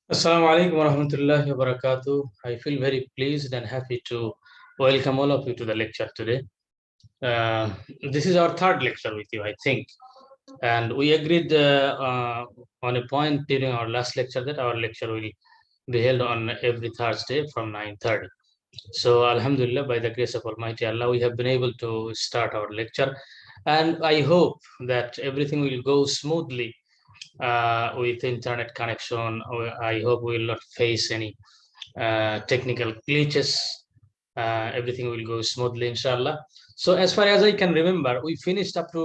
Assalamu alaikum warahmatullahi wabarakatuh. I feel very pleased and happy to welcome all of you to the lecture today. This is our third lecture with you, I think. And we agreed on a point during our last lecture that our lecture will be held on every Thursday from 9:30. So, Alhamdulillah, by the grace of Almighty Allah, we have been able to start our lecture. And I hope that everything will go smoothly with internet connection. I hope we will not face any technical glitches. Everything will go smoothly, inshallah. So, as far as I can remember, we finished up to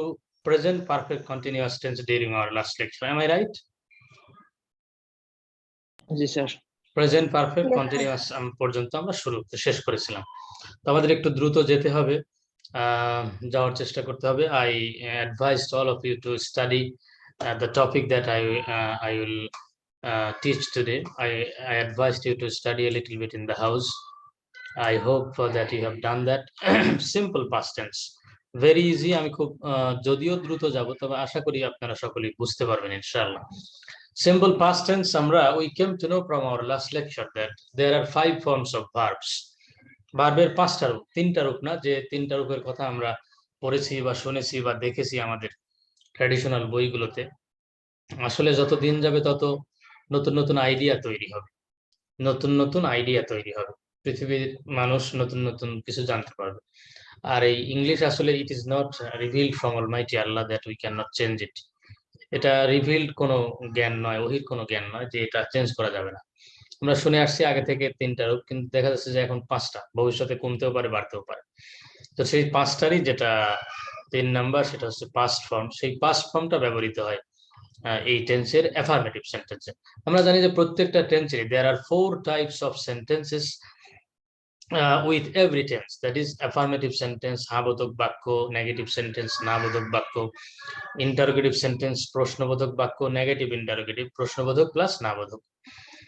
present perfect continuous tense during our last lecture. Am I right? G sir present perfect continuous পর্যন্ত আমরা শেষ করেছিলাম। তো আমাদের একটু দ্রুত যেতে হবে, যাওয়ার চেষ্টা করতে হবে। I advised all of you to study the topic that I will teach today. I advised you to study a little bit in the house. I hope that you have done that. Simple past tense, very easy. আমি খুব যদিও দ্রুত যাব, তবে আশা করি আপনারা সকলেই বুঝতে পারবেন ইনশাআল্লাহ। Simple past tense, we came to know from our last lecture that there are 5 forms of verbs. ভার্বের 5টা রূপ, 3টা রূপ না, যে 3টা রূপের কথা আমরা পড়েছি বা শুনেছি বা দেখেছি আমাদের ট্র্যাডিশনাল বইগুলোতে। আসলে যত দিন যাবে তত নতুন নতুন আইডিয়া তৈরি হবে, নতুন নতুন আইডিয়া তৈরি হবে, পৃথিবীর মানুষ নতুন নতুন কিছু জানতে পারবে। আর এই ইংলিশ আসলে it is not revealed from Almighty Allah that we can not change it. এটা রিভিলড কোনো জ্ঞান নয়, ওহির কোনো জ্ঞান নয় যে এটা চেঞ্জ করা যাবে না। আমরা শুনে আসছি আগে থেকে 3টা রূপ, কিন্তু দেখা যাচ্ছে যে এখন 5টা, ভবিষ্যতে কমতেও পারে বাড়তেও পারে। তো সেই 5টারই যেটা 3 নাম্বার, সেটা হচ্ছে পাস্ট ফর্ম। সেই পাস্ট ফর্মটা ব্যবহৃত হয় এই টেন্সের অ্যাফার্মেটিভ সেন্টেন্সে। আমরা জানি যে প্রত্যেকটা টেন্সে দেয়ার আর 4 types of sentences with every tense, that is affirmative sentence হাবোধক বাক্য, নেগেটিভ সেন্টেন্স নাবোধক বাক্য, ইন্টারোগেটিভ সেন্টেন্স প্রশ্নবোধক বাক্য, নেগেটিভ ইন্টারোগেটিভ প্রশ্নবোধক প্লাস নাবোধক।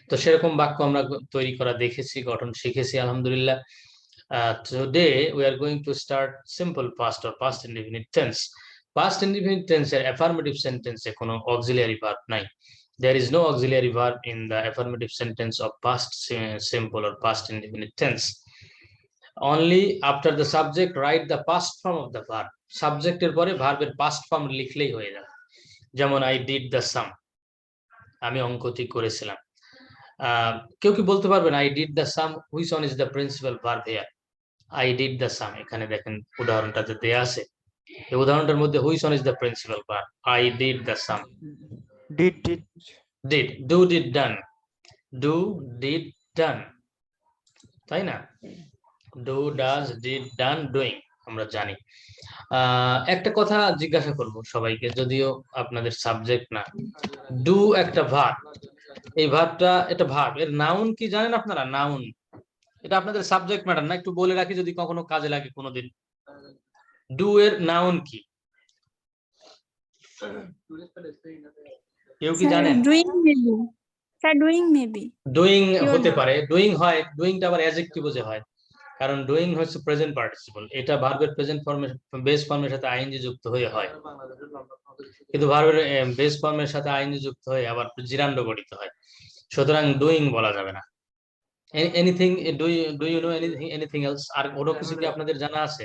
তো সেরকম বাক্য আমরা তৈরি করা দেখেছি, গঠন শিখেছি আলহামদুলিল্লাহ। Today we are going to start simple past or past indefinite tense. Past indefinite tense এর affirmative sentence এ কোনো auxiliary verb নাই। There is no auxiliary verb in the affirmative sentence of past simple or past indefinite tense. Only after the subject write the past form of the verb. সাবজেক্টের পরে ভার্বের past form লিখলেই হয়ে যাবে। যেমন I did the sum, আমি অঙ্কটি করেছিলাম। কেউ কি বলতে পারবেন I did the sum, which one is the principal verb here? I did the sum, এখানে দেখেন উদাহরণটাতে দেয়া আছে। এই উদাহরণটার মধ্যে which one is the principal verb? I did the sum. did do, did, done, do, did, done, তাই না? do, does, did, done, doing আমরা জানি। একটা কথা জিজ্ঞাসা করব সবাইকে, যদিও আপনাদের সাবজেক্ট না। ডু একটা ভার্ব, এই ভার্বটা, এটা ভার্ব, এর নাউন কি জানেন আপনারা? নাউন, এটা আপনাদের সাবজেক্ট ম্যাটার না, একটু বলে রাখি যদি কখনো কাজে লাগে কোনোদিন। ডু এর নাউন কি? কেউ কি জানেন? ডুইং হতে পারে, ডুইং হয়, ডুইংটা আবার অ্যাডজেক্টিভ যে হয়, কারণ ডুইং হচ্ছে প্রেজেন্ট পার্টিসিপল, এটা ভার্বের প্রেজেন্ট ফর্মের বেস ফর্মের সাথে আইএনজি যুক্ত হয়ে হয়, কিন্তু ভার্বের বেস ফর্মের সাথে আইএনজি যুক্ত হয়ে আবার জিরান্ড গঠিত হয়, সুতরাং ডুইং বলা যাবে না। Anything, do you know anything else? আর ওরকম কিছু কি আপনাদের জানা আছে?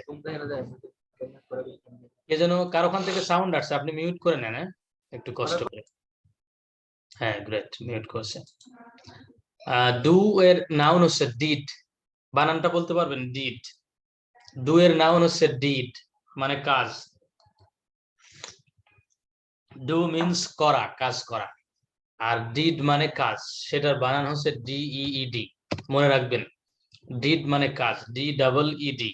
এজন্য কার ওখান থেকে সাউন্ড আসছে, আপনি মিউট করে নেন, একটু কষ্ট করে। হ্যাঁ, গ্রেট, মিউট করছে। ডু এর নাউন হচ্ছে ডিড, বানানটা বলতে পারবেন? ডিড। ডু এর নাউন হচ্ছে ডিড, মানে কাজ। ডু মিন্স করা, কাজ করা, আর ডিড মানে কাজ, সেটার বানান হচ্ছে ডিইইডি। মনে রাখবেন, ডিড মানে কাজ, ডি ডাবল ইডি।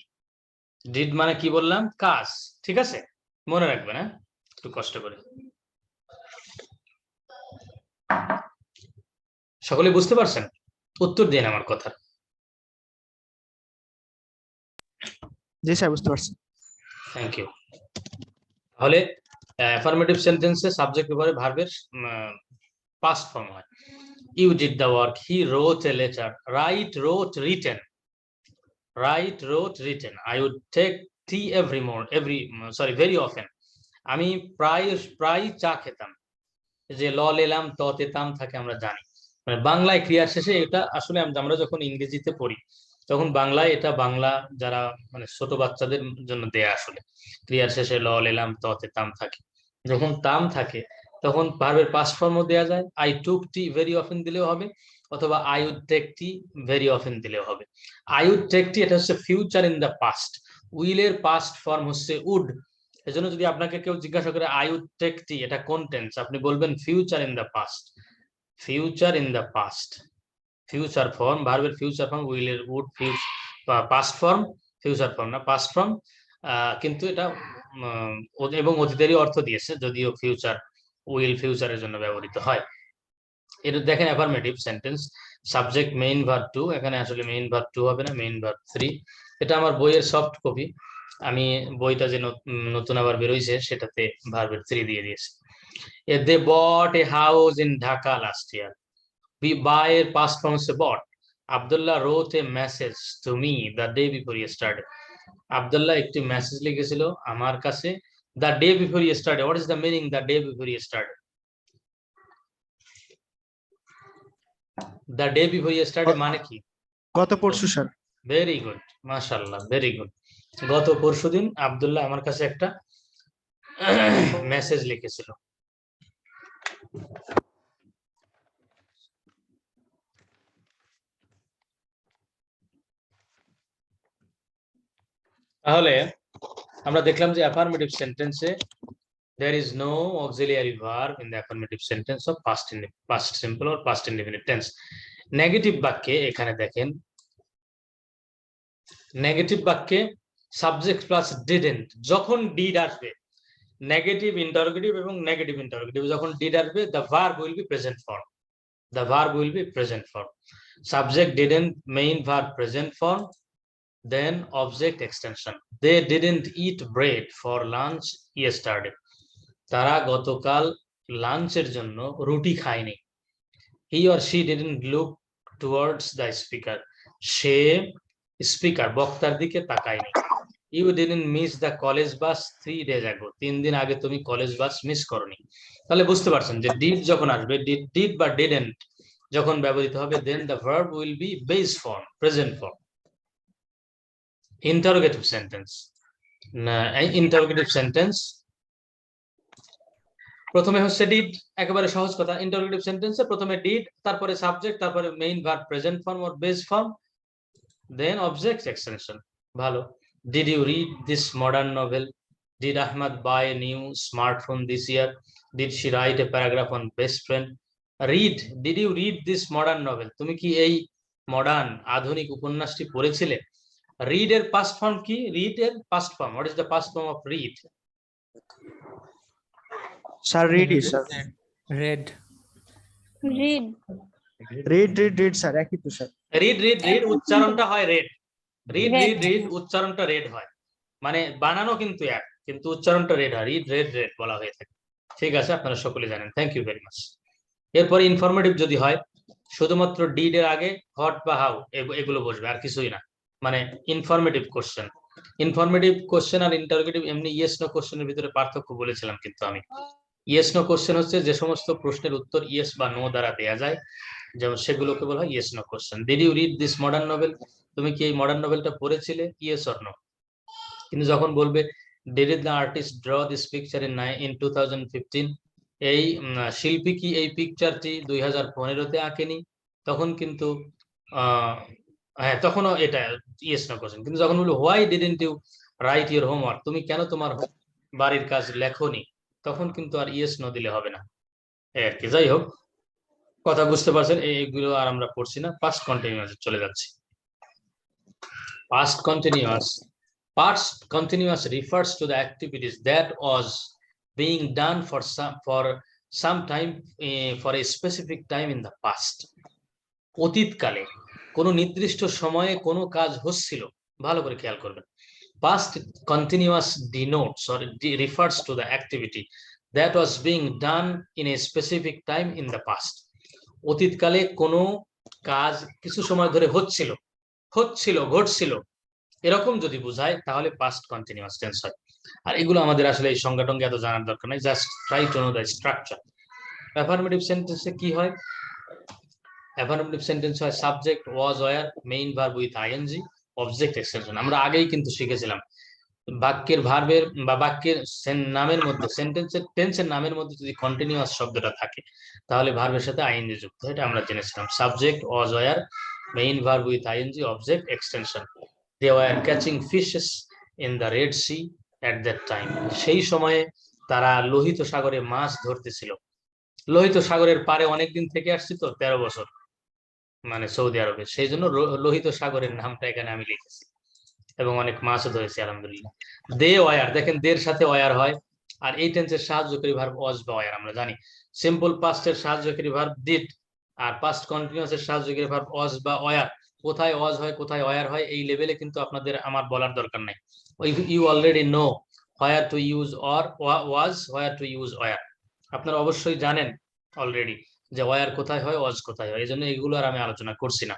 ডিড মানে কি বললাম? কাজ, ঠিক আছে? মনে রাখবেন, হ্যাঁ, একটু কষ্ট করে। সকলে বুঝতে পারছেন? উত্তর দিন আমার কথা। জি স্যার, বুঝতে পারছি। Thank you. তাহলে অ্যাফার্মেটিভ সেন্টেন্সে সাবজেক্টের পরে ভার্বের পাস্ট ফর্ম হয়। You did the work, he wrote a letter, write wrote written, write wrote written. I would take tea very often, আমি প্রায় চা খেতাম। যে ল লেলাম ততে তাম থাকে আমরা জানি, মানে বাংলায় ক্রিয়ার শেষে এটা আসলে আমরা যখন ইংরেজিতে পড়ি তখন বাংলায় এটা বাংলা যারা মানে ছোট বাচ্চাদের জন্য দেয়া আসলে ক্রিয়ার শেষে ল লেলাম ততে তাম থাকে। যখন তাম থাকে তখন ভার্বের পাস্ট ফর্মও দেয়া যায়, I took tea very often দিলেও হবে, অথবা I would take tea very often দিলেও হবে। আই উড টেক টি এটা হচ্ছে ফিউচার ইন দ্য পাস্ট, উইলের পাস্ট ফর্ম হচ্ছে উড। এজন্য যদি আপনাকে কেউ জিজ্ঞাসা করে আই উড টেক টি এটা কোন টেন্স, আপনি বলবেন future in the past. Future in the past, future form, ভার্বের ফিউচার ফর্ম উইলের would, past form future form না পাস্ট ফর্ম, কিন্তু এটা এবং অতীতেরই অর্থ দিয়েছে, যদিও ফিউচার উইল ফিউচারের জন্য ব্যবহৃত হয়। এটা দেখেন affirmative sentence, subject main verb two, এখানে আসলে মেইন ভার্ব টু হবে না, মেইন ভার্ব থ্রি। এটা আমার বইয়ের সফট কপি, আমি বইটা যে নতুন আবার বেরোইছে সেটাতে ভার্বের থ্রি দিয়ে দিয়েছে। They bought a house in Dhaka last year, buy এর past form হচ্ছে bought. Abdullah wrote a message to me the day before yesterday. Abdullah একটি মেসেজ লিখেছিল আমার কাছে the day before yesterday. What is the meaning the day before yesterday? The day before yesterday মানে কি? গত পরশু স্যার। ভেরি গুড, মাশাআল্লাহ, very good. গত পরশুদিন আব্দুল্লাহ আমার কাছে একটা মেসেজ লিখেছিল। তাহলে আমরা দেখলাম যে অ্যাফার্মেটিভ সেন্টেন্সে there is no auxiliary verb in the affirmative sentence of past simple or past indefinite tense. Negative বাক্যে এখানে দেখেন, নেগেটিভ বাক্যে সাবজেক্ট প্লাস ডিডেন্ট, যখন ডিড আসবে, নেগেটিভ ইন্টারোগেটিভ এবং নেগেটিভ ইন্টারোগেটিভ যখন ডিড আসবে, the verb will be present form, the verb will be present form, subject didn't main verb present form, then object extension. They didn't eat bread for lunch yesterday. তারা গতকাল লাঞ্চের জন্য রুটি খায়নি। He or she didn't look towards the speaker, সে speaker বক্তার দিকে তাকায়নি। You didn't miss the college bus 3 days ago, 3 দিন আগে তুমি কলেজ বাস মিস করনি। তাহলে বুঝতে পারছেন যে ডিড যখন আসবে, ডিড বা ডিডন্ট যখন ব্যবহৃত হবে, then the verb will be base form, present form. Interrogative sentence, interrogative sentence প্রথমে হচ্ছে ডিড, একেবারে সহজ কথা। ইন্টারোগেটিভ সেন্টেন্সে প্রথমে ডিড, তারপরে সাবজেক্ট, তারপরে main verb present form or base form, then object extension. ভালো। Did you read this modern novel? Did Ahmad buy a new smartphone this year? Did she write a paragraph on best friend? Read, did you read this modern novel? তুমি কি এই modern আধুনিক উপন্যাসটি পড়েছিলে? Read এর past form কি? Read এর past form, what is the past form of read? Sir read sir. Red read, read sir, একই তো স্যার। রিড উচ্চারণটা হয় রেড, রিড Red. উচ্চারণটা রেড হয়, মানে বানানো কিন্তু এক, কিন্তু উচ্চারণটা রেড হয়, রেড বলা হয়ে থাকে। ঠিক আছে, আপনারা সকলে জানেন, থ্যাংক ইউ ভেরি মাচ। এরপরে ইনফরমেটিভ যদি হয়, শুধুমাত্র ডিড এর আগে হোয়াট বা হাউ এগুলো বসবে, আর কিছুই না, মানে ইনফরমেটিভ কোশ্চেন। ইনফরমেটিভ কোশ্চেন আর ইন্টারোগেটিভ এমনি ইয়েস নো কোশ্চেনের ভিতরে পার্থক্য বলেছিলাম কিন্তু আমি। ইয়েস নো কোশ্চেন হচ্ছে যে সমস্ত প্রশ্নের উত্তর ইয়েস বা নো দ্বারা দেয়া যায়, যেমন সেগুলোকে বলা হয় yes no question. Did you read this modern novel? তুমি কি এই মডার্ন নভেলটা পড়েছিলে? Yes or no. কিন্তু যখন বলবে did the artist draw this picture in 2015? এই শিল্পী কি এই পিকচারটি 2015-তে আঁকেনি? তখন কিন্তু হ্যাঁ, তখনও এটা ইয়েস নো কোশ্চেন। কিন্তু যখন বলবো why didn't you write your homework? তুমি কেন তোমার বাড়ির কাজ লেখনি? তখন কিন্তু আর ইয়েস নো দিলে হবে না, এই আর কি। যাই হোক, কথা বুঝতে পারছেন, এইগুলো আর আমরা পড়ছি না, পাস্ট কন্টিনিউয়াসে চলে যাচ্ছি। Past continuous refers to the activities that was being done for some time, for a specific time in the past. অতীতকালে কোনো নির্দিষ্ট সময়ে কোনো কাজ হচ্ছিল, ভালো করে খেয়াল করবেন। Past continuous denotes or refers to the activity that was being done in a specific time in the past. অতীতকালে কোনো কাজ কিছু সময় ধরে হচ্ছিল, ঘটছিল, এরকম যদি বোঝায় তাহলে পাস্ট কন্টিনিউয়াস টেন্স হয়। আর এগুলো আমাদের আসলে এই সংজ্ঞাটঙ্গে এত জানার দরকার নাই, just try to know the structure. Affirmative সেন্টেন্সে কি হয়? অ্যাফার্মেটিভ সেন্টেন্স হয় subject was were main verb with ING object extension. আমরা আগেই কিন্তু শিখেছিলাম বাক্যের ভার্বের বা বাক্যের নামের মধ্যে সেন্টেন্সের টেন্সের নামের মধ্যে যদি কন্টিনিউয়াস শব্দটা থাকে তাহলে ভার্বের সাথে আইএনজি যুক্ত, এটা আমরা জেনেছিলাম। Subject was were main verb with ING object extension. They were catching fishes in the Red Sea at that time. সেই সময়ে তারা লোহিত সাগরে মাছ ধরতেছিল। লোহিত সাগরের পারে অনেকদিন থেকে আসছি তো, 13 বছর মানে সৌদি আরবে, সেই জন্য লোহিত সাগরের নামটা এখানে আমি লিখেছি এবং অনেক মাছও ধরেছি আলহামদুলিল্লাহ। দে ওয়ার, দেখেন দের সাথে ওয়ার হয়। আর এই টেন্সের সাহায্যকারী ভার্ব ওয়াজ বা ওয়ার আমরা জানি। সিম্পল পাস্টের সাহায্যকারী ভার্ব ডিড, আর পাস্ট কন্টিনিউয়াস এর সাহায্যকারী ভার্ব ওয়াজ বা ওয়ার। কোথায় ওয়াজ হয় কোথায় ওয়ার হয় এই লেভেলে কিন্তু আপনাদের আমার বলার দরকার নাই। You already know where to use or was, where to use were. আপনারা অবশ্যই জানেন অলরেডি যে ওয়ার কোথায় হয় ওয়াজ কোথায় হয়, এই জন্য এগুলো আর আমি আলোচনা করছি না।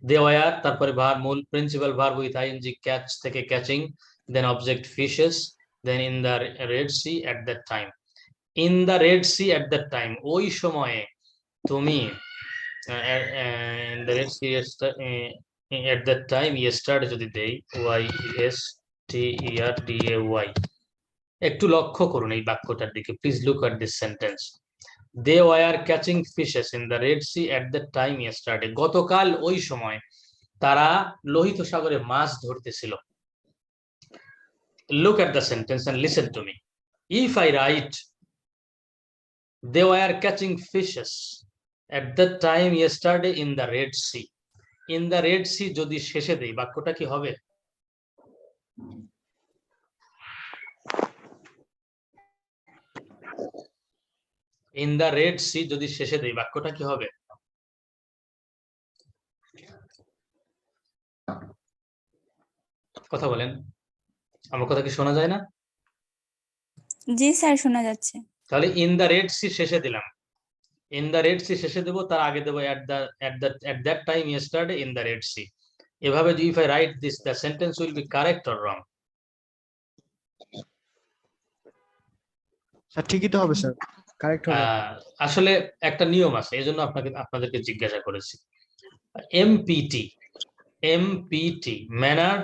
দে ওয়ার, তারপরে মূল principal verb with ING catch থেকে catching, then object fishes, then in the Red Sea at that time. In the Red Sea at that time, ওই সময়ে তুমি in the Red Sea at that time yesterday যদি দেই YESTERDAY, একটু লক্ষ্য করুন এই বাক্যটার দিকে, please look at this sentence. They were catching fishes in the Red Sea at that time yesterday. গতকাল ওই সময় তারা লোহিত সাগরে মাছ ধরতেছিল। Look at the sentence and listen to me. If I write they were catching fishes at that time yesterday in the Red Sea, in the Red Sea যদি শেষে দেই বাক্যটা কি হবে? In the Red Sea যদি শেষে দেই বাক্যটা কি হবে? কথা বলেন, আমার কথা কি শোনা যায় না? জি স্যার, শোনা যাচ্ছে। তাহলে ইন দ্য রেড সি শেষে দিলাম, ইন দ্য রেড সি শেষে দেবো, তার আগে দেবো at that time yesterday in the red sea। এভাবে if I write this, the sentence will be correct or wrong? Sir ঠিকই তো হবে স্যার, কারেক্ট হবে। আসলে একটা নিয়ম আছে, এজন্য আপনাদেরকে জিজ্ঞাসা করেছি। MPT manner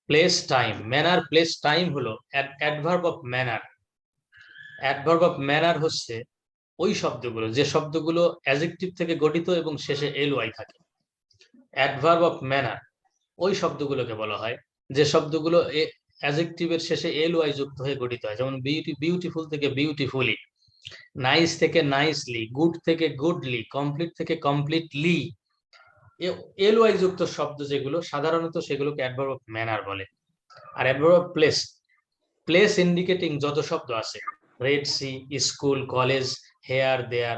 place time. Manner place time হলো adverb of manner. Adverb of manner হচ্ছে ওই শব্দগুলো যে শব্দগুলো অ্যাডজেক্টিভ থেকে গঠিত এবং শেষে ly থাকে। অ্যাডভার্ব অফ ম্যানার ওই শব্দগুলোকে বলা হয় যে শব্দগুলো অ্যাডজেক্টিভের শেষে ly যুক্ত হয়ে গঠিত হয়, যেমন বিউটিফুল থেকে বিউটিফুলি, নাইস থেকে নাইসলি, গুড থেকে গুডলি, কমপ্লিট থেকে কমপ্লিটলি। ly যুক্ত শব্দ যেগুলো সাধারণত সেগুলোকে অ্যাডভার্ব অফ ম্যানার বলে। আর adverb of place, place indicating যত শব্দ আছে, red sea, school, college, here, there,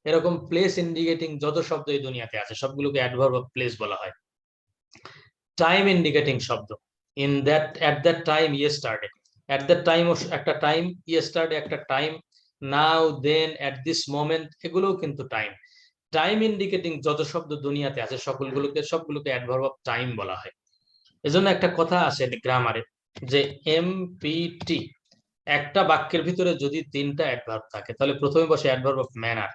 এরকম প্লেস ইন্ডিকেটিং যত শব্দ এই দুনিয়াতে আছে সবগুলোকে অ্যাডভার্ব অফ প্লেস বলা হয়। টাইম ইন্ডিকেটিং শব্দ, in that, at that time yesterday, at that time একটা টাইম, ইয়েস্টারডে একটা time, now, then, at this moment, এগুলোও কিন্তু টাইম। টাইম ইন্ডিকেটিং যত শব্দ দুনিয়াতে আছে সবগুলোকে অ্যাডভার্ব অফ টাইম বলা হয়। এজন্য একটা কথা আছে গ্রামারে যে এমপিটি, একটা বাক্যের ভিতরে যদি 3টা অ্যাডভার্ব থাকে তাহলে প্রথমে বসে অ্যাডভার্ব অফ ম্যানার,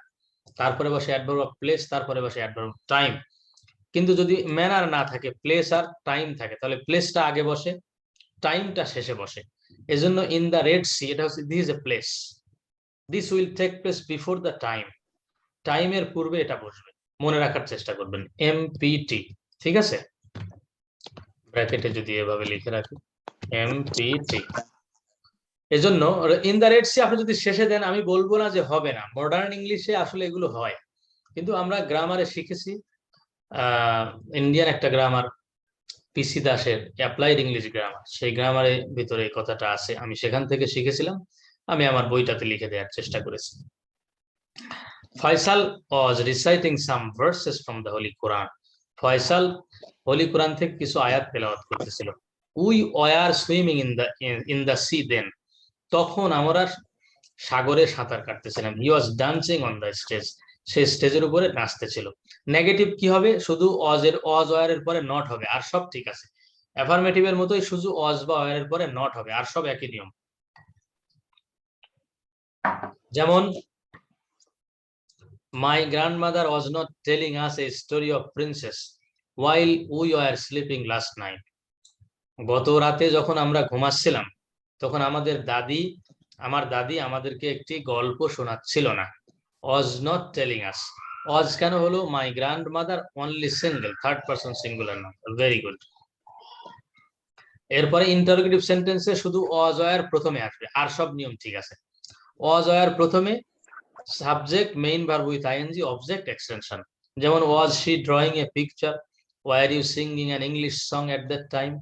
তারপরে বসে অ্যাডভার্ব অফ প্লেস, তারপরে বসে অ্যাডভার্ব অফ টাইম। কিন্তু যদি ম্যানার না থাকে, প্লেস আর টাইম থাকে, তাহলে প্লেসটা আগে বসে, টাইমটা শেষে বসে। এজন্য ইন দ্য রেড সি, এটা হচ্ছে this is a place, this will take place before the time, টাইমের পূর্বে এটা বসবে, মনে রাখার চেষ্টা করবেন এমপিটি। ঠিক আছে, ব্র্যাকেটে যদি এভাবে লিখে রাখি এমপিটি। এজন্য ইন দ্য রেড সি আপনি যদি শেষে দেন আমি বলবো না যে হবে না, মডার্ন ইংলিশে আসলে এগুলো হয়, কিন্তু আমরা গ্রামারে শিখেছি ইন্ডিয়ান একটা গ্রামার, পিসি দাসের অ্যাপ্লাইড ইংলিশ গ্রামার, সেই গ্রামারের ভিতরে এই কথাটা আছে, আমি সেখান থেকে শিখেছিলাম, আমি আমার বইটাতে লিখে দেওয়ার চেষ্টা করেছি। Faisal was reciting some verses from the Holy Quran. Faisal Holi কোরআন থেকে কিছু আয়াত তেলাওয়াত করতেছিল। We were swimming in the sea then. তখন আমরা সাগরে সাঁতার কাটতেছিলাম। He was dancing on the stage. সে স্টেজের উপরে নাচতেছিল। নেগেটিভ কি হবে? শুধু was were এর পরে নট হবে, আর সব ঠিক আছে। অ্যাফার্মেটিভের মতোই শুধু was বা were এর পরে নট হবে, আর সব একই নিয়ম। যেমন My grandmother was not telling us a story of princess while we were sleeping last night. গত রাতে যখন আমরা ঘুমাচ্ছিলাম তখন আমার দাদি আমাদেরকে একটি গল্প শোনাচ্ছিল না। was not telling us. was কেন হলো? my grandmother only single, third person singular না। very good। এরপরে ইন্টারোগেটিভ সেন্টেন্সে শুধু was were প্রথমে আসবে, আর সব নিয়ম ঠিক আছে। was were প্রথমে, subject main verb with ING, object extension. যেমন was she drawing a picture, why are you singing an English song at that time?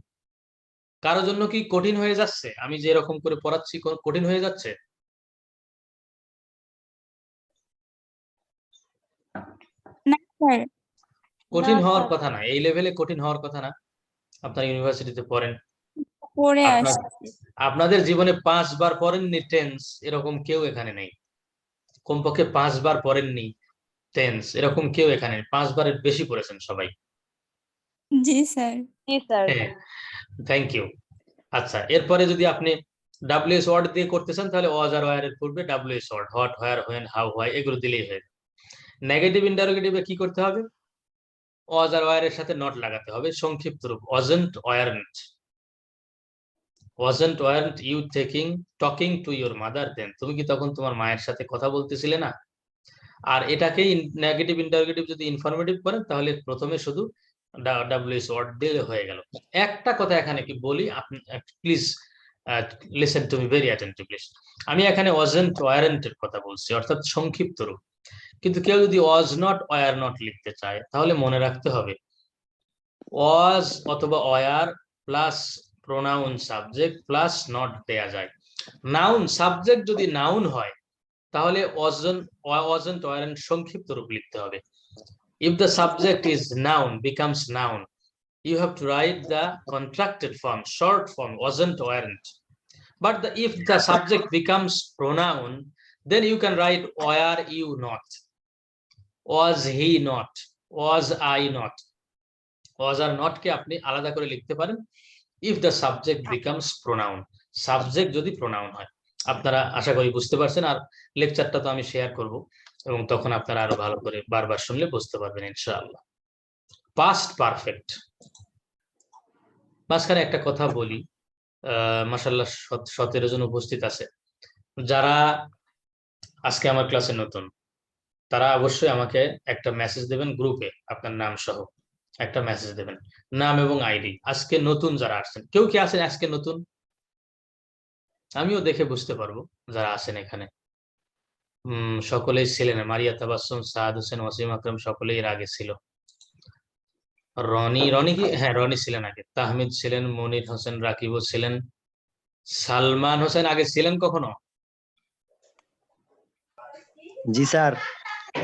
কারো জন্য কি কঠিন হয়ে যাচ্ছে? আমি যে এরকম করে পড়াচ্ছি কঠিন হয়ে যাচ্ছে? না স্যার, কঠিন হওয়ার কথা না, এই লেভেলে কঠিন হওয়ার কথা না। আপনারা ইউনিভার্সিটিতে পড়েন, পড়ে আসছি। আপনাদের জীবনে 5 বার পড়েননি টেন্স এরকম কেউ এখানে নেই। কমপক্ষে 5 বার পড়েননি টেন্স এরকম কেউ এখানে নেই। 5 বারের বেশি পড়েছেন সবাই। জি স্যার। হ্যাঁ, থ্যাংক ইউ। আচ্ছা, এরপরে যদি আপনি ডাব্লিউএস ওয়ার্ড দিয়ে করতে চান তাহলে was আর were এর পূর্বে WS word, what, where, when, how, why এগুলো দিলেই হয়। নেগেটিভ ইন্টারোগেটিভে কি করতে হবে? was আর were এর সাথে নট লাগাতে হবে, সংক্ষিপ্ত রূপ wasn't, weren't। wasn't, weren't you talking to your mother then? তুমি কি তখন তোমার মায়ের সাথে কথা বলতেছিলে না? আর এটাকেই নেগেটিভ ইন্টারোগেটিভ যদি ইনফরমেটিভ করেন তাহলে প্রথমে শুধু ডাব্লিউএস ওয়ার্ড দিলে হয়ে গেল। একটা কথা এখানে কি বলি, আপনি please listen to me very attentively. আমি এখানে wasn't, weren't এর কথা বলছি, অর্থাৎ সংক্ষিপ্ত রূপ। কিন্তু কেউ যদি was not, were not লিখতে চায় তাহলে মনে রাখতে হবে was অথবা were plus pronoun subject plus not দেয়া যায়। নাউন সাবজেক্ট যদি নাউন হয় তাহলে wasn't, weren't সংক্ষিপ্ত রূপ লিখতে হবে। If the subject is noun, becomes noun, you have to write the contracted form, short form, wasn't, weren't. But if the subject becomes pronoun, then you can write were you not, was he not, was I not। was R not কে আপনি আলাদা করে লিখতে পারেন if the subject becomes pronoun, subject যদি pronoun হয়। আপনারা আশা করি বুঝতে পারছেন। আর লেকচারটা তো আমি শেয়ার করব এবং তখন আপনারা আরো ভালো করে বারবার শুনলে বুঝতে পারবেন ইনশাআল্লাহ। পাস্ট পারফেক্ট, মাঝখানে একটা কথা বলি, মাশাআল্লাহ 17 জন উপস্থিত আছে। যারা আজকে আমার ক্লাসে নতুন তারা অবশ্যই আমাকে একটা মেসেজ দেবেন গ্রুপে, আপনার নাম সহ একটা মেসেজ দেবেন, নাম এবং আইডি। আজকে নতুন যারা আসছেন, কেউ কি আছেন আজকে নতুন? আমিও দেখে বুঝতে পারবো যারা আছেন এখানে। সকলেই ছিলেন, মারিয়া তাবাসসুম, সাদ হোসেন, ওয়াসিম আকরাম সকলেই এর আগে ছিল। রনি কি? হ্যাঁ, রনি ছিলেন আগে। তাহমিদ ছিলেন, মনির হোসেন, রাকিবও ছিলেন, সালমান হোসেন আগে ছিলেন কখনো? জি sir.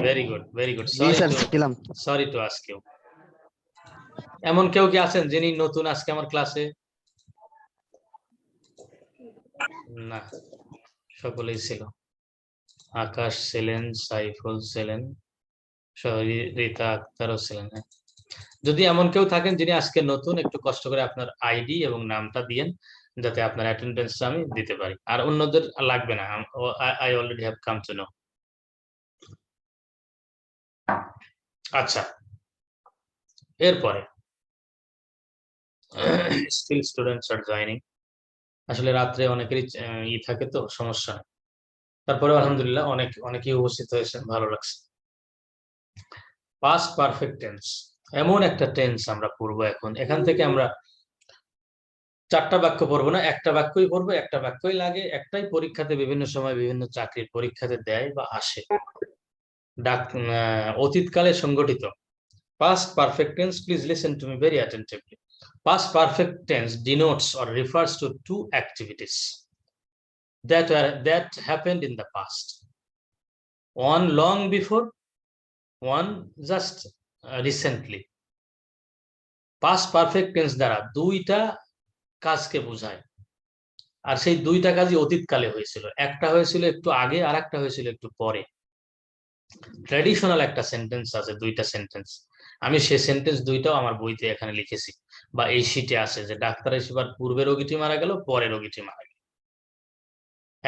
Very good, very good. জি স্যার ছিলাম। Sorry to ask you. এমন কেউ কি আছেন যিনি নতুন আজকে আমার ক্লাসে? না, সকলেই ছিল। আকাশ ছিলেন, সাইফুল ছিলেন, রীতা আক্তারও ছিলেন। যদি এমন কেউ থাকেন যিনি আজকে নতুন, একটু কষ্ট করে আপনার আইডি এবং নামটা দিয়েন যাতে আপনার অ্যাটেন্ডেন্সটা আমি দিতে পারি। আর অন্যদের লাগবে না, I already have come to know. আচ্ছা, এরপরে স্টিল স্টুডেন্টস আর জয়েনিং। আসলে রাত্রে অনেকেরই থাকে তো সমস্যা নেই, তারপরে আলহামদুলিল্লাহ অনেকেই উপস্থিত হয়েছেন, ভালো লাগছে। পাস্ট পারফেক্ট টেন্স এমন একটা টেন্স আমরা পড়বো এখন। এখান থেকে আমরা 4টা বাক্য পড়বো না, একটা বাক্যই পড়বো। একটা বাক্যই লাগে, একটাই পরীক্ষাতে বিভিন্ন সময় বিভিন্ন চাকরির পরীক্ষাতে দেয় বা আসে। অতীতকালে সংগঠিত past perfect tense, please listen to me very attentively. Past perfect tense denotes or refers to two activities that happened in the past, one long before, one just recently. Past perfect tense দ্বারা দুইটা কাজকে বোঝায়, আর সেই দুইটা কাজই অতীতকালে হয়েছিল। একটা হয়েছিল একটু আগে আর একটা হয়েছিল একটু পরে। ট্র্যাডিশনাল একটা সেন্টেন্স আছে, দুইটা সেন্টেন্স। আমি সেই সেন্টেন্স দুইটাও আমার বইতে এখানে লিখেছি বা এই শিটে আছে, যে ডাক্তার এসেবার পূর্বে রোগীটি মারা গেল, পরে রোগীটি মারা গেল।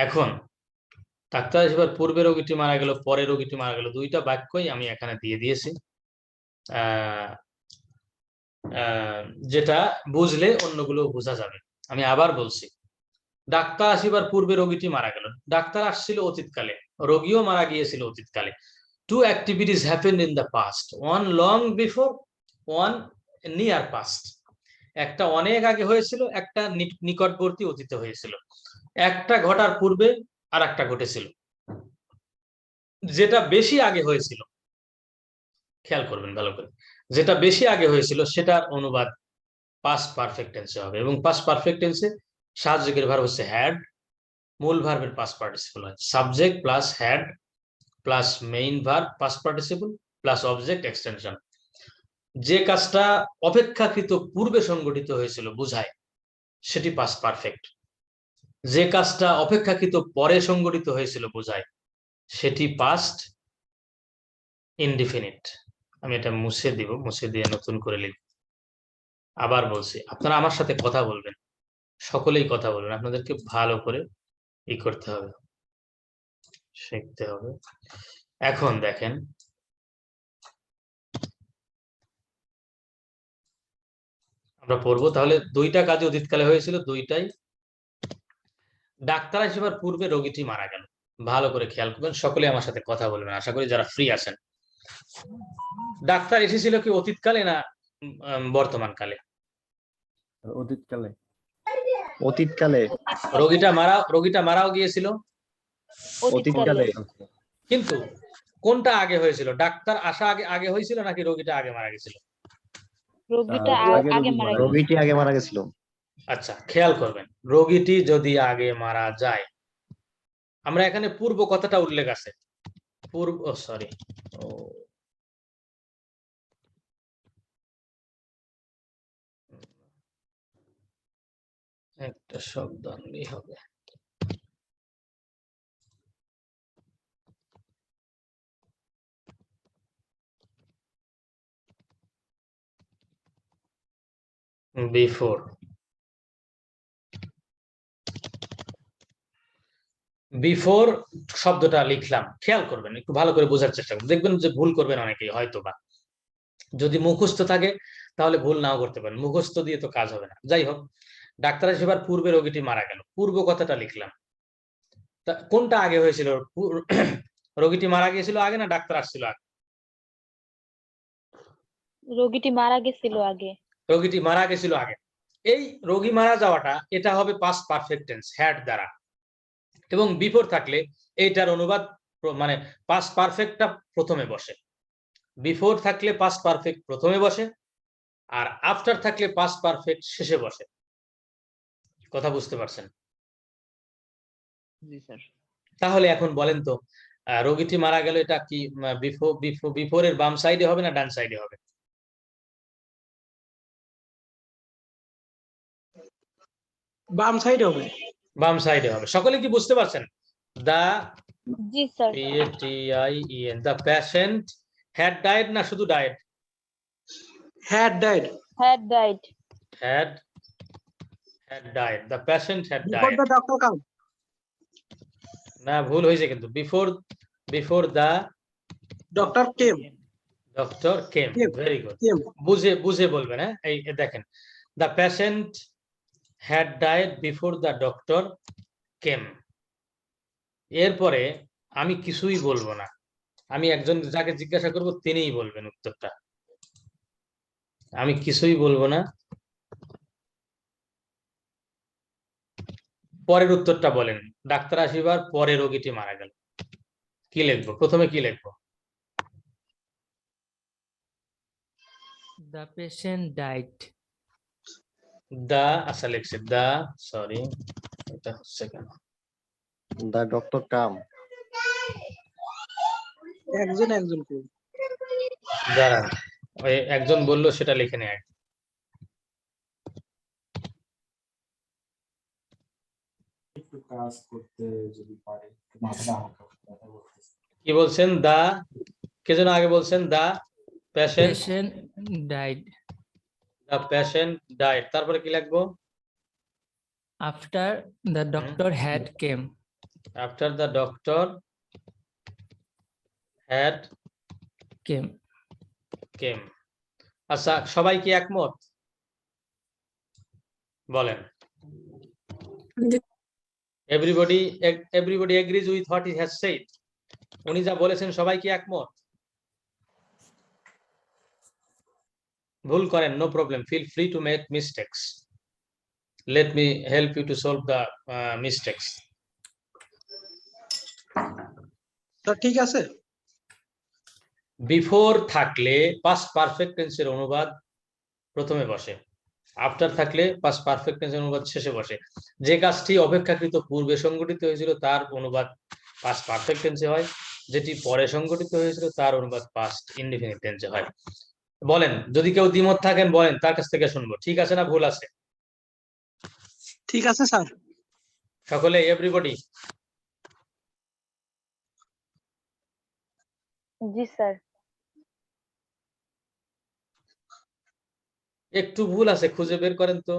এখন ডাক্তার আসিবার পূর্বে রোগীটি মারা গেল, পরে রোগীটি মারা গেল, দুইটা বাক্যই আমি এখানে দিয়ে দিয়েছি। যেটা বুঝলে অন্যগুলো বোঝা যাবে। আমি আবার বলছি, ডাক্তার আসিবার পূর্বে রোগীটি মারা গেল, ডাক্তার আসছিল অতীতকালে, রোগীও মারা গিয়েছিল অতীতকালে। Two activities happened in the past, one long before, one near past. একটা অনেক আগে হয়েছিল, একটা নিকটবর্তী অতীতে হয়েছিল। একটা ঘটার পূর্বে আর একটা ঘটেছিল। যেটা বেশি আগে হয়েছিল, খেয়াল করবেন ভালো করে, যেটা বেশি আগে হয়েছিল সেটার অনুবাদ পাস্ট পারফেক্ট টেন্সে হবে, এবং পাস্ট পারফেক্ট টেন্সে সাহায্যকের ভার্ব হচ্ছে হ্যাড, মূল ভার্বের পাস্ট পার্টিসিপল হয় subject plus had plus main verb past participle plus object extension. যে কাজটা অপেক্ষাকৃত পূর্বে সংগঠিত হয়েছিল বোঝায়, সেটি পাস্ট পারফেক্ট। যে কাজটা অপেক্ষাকৃত পরে সংগঠিত হয়েছিল বোঝায়, সেটি পাস্ট ইনডিফিনিট। আমি এটা মুছে দিব, মুছে দিয়ে নতুন করে লিখব। আবার বলছি, আপনারা আমার সাথে কথা বলবেন, সকলেই কথা বলবেন, আপনাদেরকে ভালো করে ই করতে হবে, শিখতে হবে। এখন দেখেন, আমরা পড়বো তাহলে। দুইটা কাজে অতীতকালে হয়েছিল, দুইটাই। ডাক্তার আসিবার পূর্বে রোগীটি মারা গেল, ভালো করে খেয়াল করবেন, সকলে আমার সাথে কথা বলবেন, আশা করি যারা ফ্রি আছেন। ডাক্তার এসেছিল কি অতীতকালে না বর্তমান কালে? অতীতকালে। অতীতকালে। রোগীটা মারাও গিয়েছিল অতীতকালে। কিন্তু কোনটা আগে হয়েছিল? ডাক্তার আসা আগে হয়েছিল নাকি রোগীটা আগে মারা গেছিল? রোগীটি আগে মারা গেছিল। আচ্ছা, খেয়াল করবেন, রোগীটি যদি আগে মারা যায়, আমরা এখানে পূর্ব কথাটা উল্লেখ আছে, একটা শব্দ আনলেই হবে। বিফোর শব্দটা লিখলাম, খেয়াল করবেন, একটু ভালো করে বোঝার চেষ্টা করবেন, দেখবেন যে ভুল করবেন অনেকেই হয়তো বা। যদি মুখস্থ থাকে তাহলে ভুল নাও করতে পারেন, মুখস্থ দিয়ে তো কাজ হবে না। যাই হোক, ডাক্তার সেবার পূর্বে রোগীটি মারা গেল, পূর্ব কথাটা লিখলাম। তা কোনটা আগে হয়েছিল? রোগীটি মারা গিয়েছিল আগে না ডাক্তার আসছিল আগে? রোগীটি মারা গেছিল আগে। রোগীটি মারা গেছিল আগে। এই রোগী মারা যাওয়াটা, এটা হবে পাস্ট পারফেক্ট টেন্স হ্যাড দ্বারা, এবং বিফোর থাকলে এইটার অনুবাদ মানে পাস্ট পারফেক্টটা প্রথমে বসে। বিফোর থাকলে পাস্ট পারফেক্ট প্রথমে বসে, আর আফটার থাকলে পাস্ট পারফেক্ট শেষে বসে। কথা বুঝতে পারছেন? জি স্যার। তাহলে এখন বলেন তো, রোগীটি মারা গেল, এটা কি বিফোরের বাম সাইডে হবে না ডান সাইডে হবে? বাম সাইডে হবে। বাম সাইডে হবে। সকলে কি বুঝতে পারছেন? দা জি sir. PATIEN, the patient had died না শুধু died? Had died. Had died. Had died. The patient had Before died. the doctor come. না, ভুল হয়েছে কিন্তু। Before the Doctor came. doctor came. Very good. Came. বুঝে বলবেন, হ্যাঁ। এই দেখেন, the patient had died before the doctor came. এরপরে আমি কিছুই বলবো না, আমি একজন যাকে জিজ্ঞাসা করব তিনিই বলবেন উত্তরটা। আমি কিছুই বলবো না, পরের উত্তরটা বলেন। ডাক্তার আসিবার পরে রোগীটি মারা গেল, কি লিখবো? প্রথমে কি লিখবো? The patient died. আচ্ছা লিখছি সরি, এটা হচ্ছে কেন? The doctor come. একজন করে। দাঁড়ান, ওই একজন বললো সেটা লিখে নেয়। কাজ করতে যদি পারে, মাথাটা হালকা ব্যথা করতেছে। কি বলছেন? কে যেন আগে বলছেন? Patient died. The patient died, তারপরে কি লিখবো? After the doctor had came. after the doctor had came. came. আচ্ছা সবাই কি একমত বলেন? everybody agrees with what he has said. উনি যা বলেছেন সবাই কি একমত? ভুল করেন, no problem, feel free to make mistakes. Let me help you to solve the mistakes. Sir ঠিক আছে। বিফোর থাকলে পাস্ট পারফেক্ট টেন্সের অনুবাদ প্রথমে বসে, আফটার থাকলে পাস্ট পারফেক্ট টেন্সের অনুবাদ শেষে বসে। যে কাজটি অপেক্ষাকৃত পূর্বে সংঘটিত হয়েছিল তার অনুবাদ পাস্ট পারফেক্ট টেন্সে হয়, যেটি পরে সংঘটিত হয়েছিল তার অনুবাদ পাস্ট ইনডিফিনিট টেন্সে হয়। বলেন, যদি কেউ দ্বিমত থাকেন বলেন, তার কাছ থেকে শুনবো। ঠিক আছে না ভুল আছে? ঠিক আছে স্যার। সকলে এভরিবডি? জি স্যার। একটু ভুল আছে, খুঁজে বের করেন তো,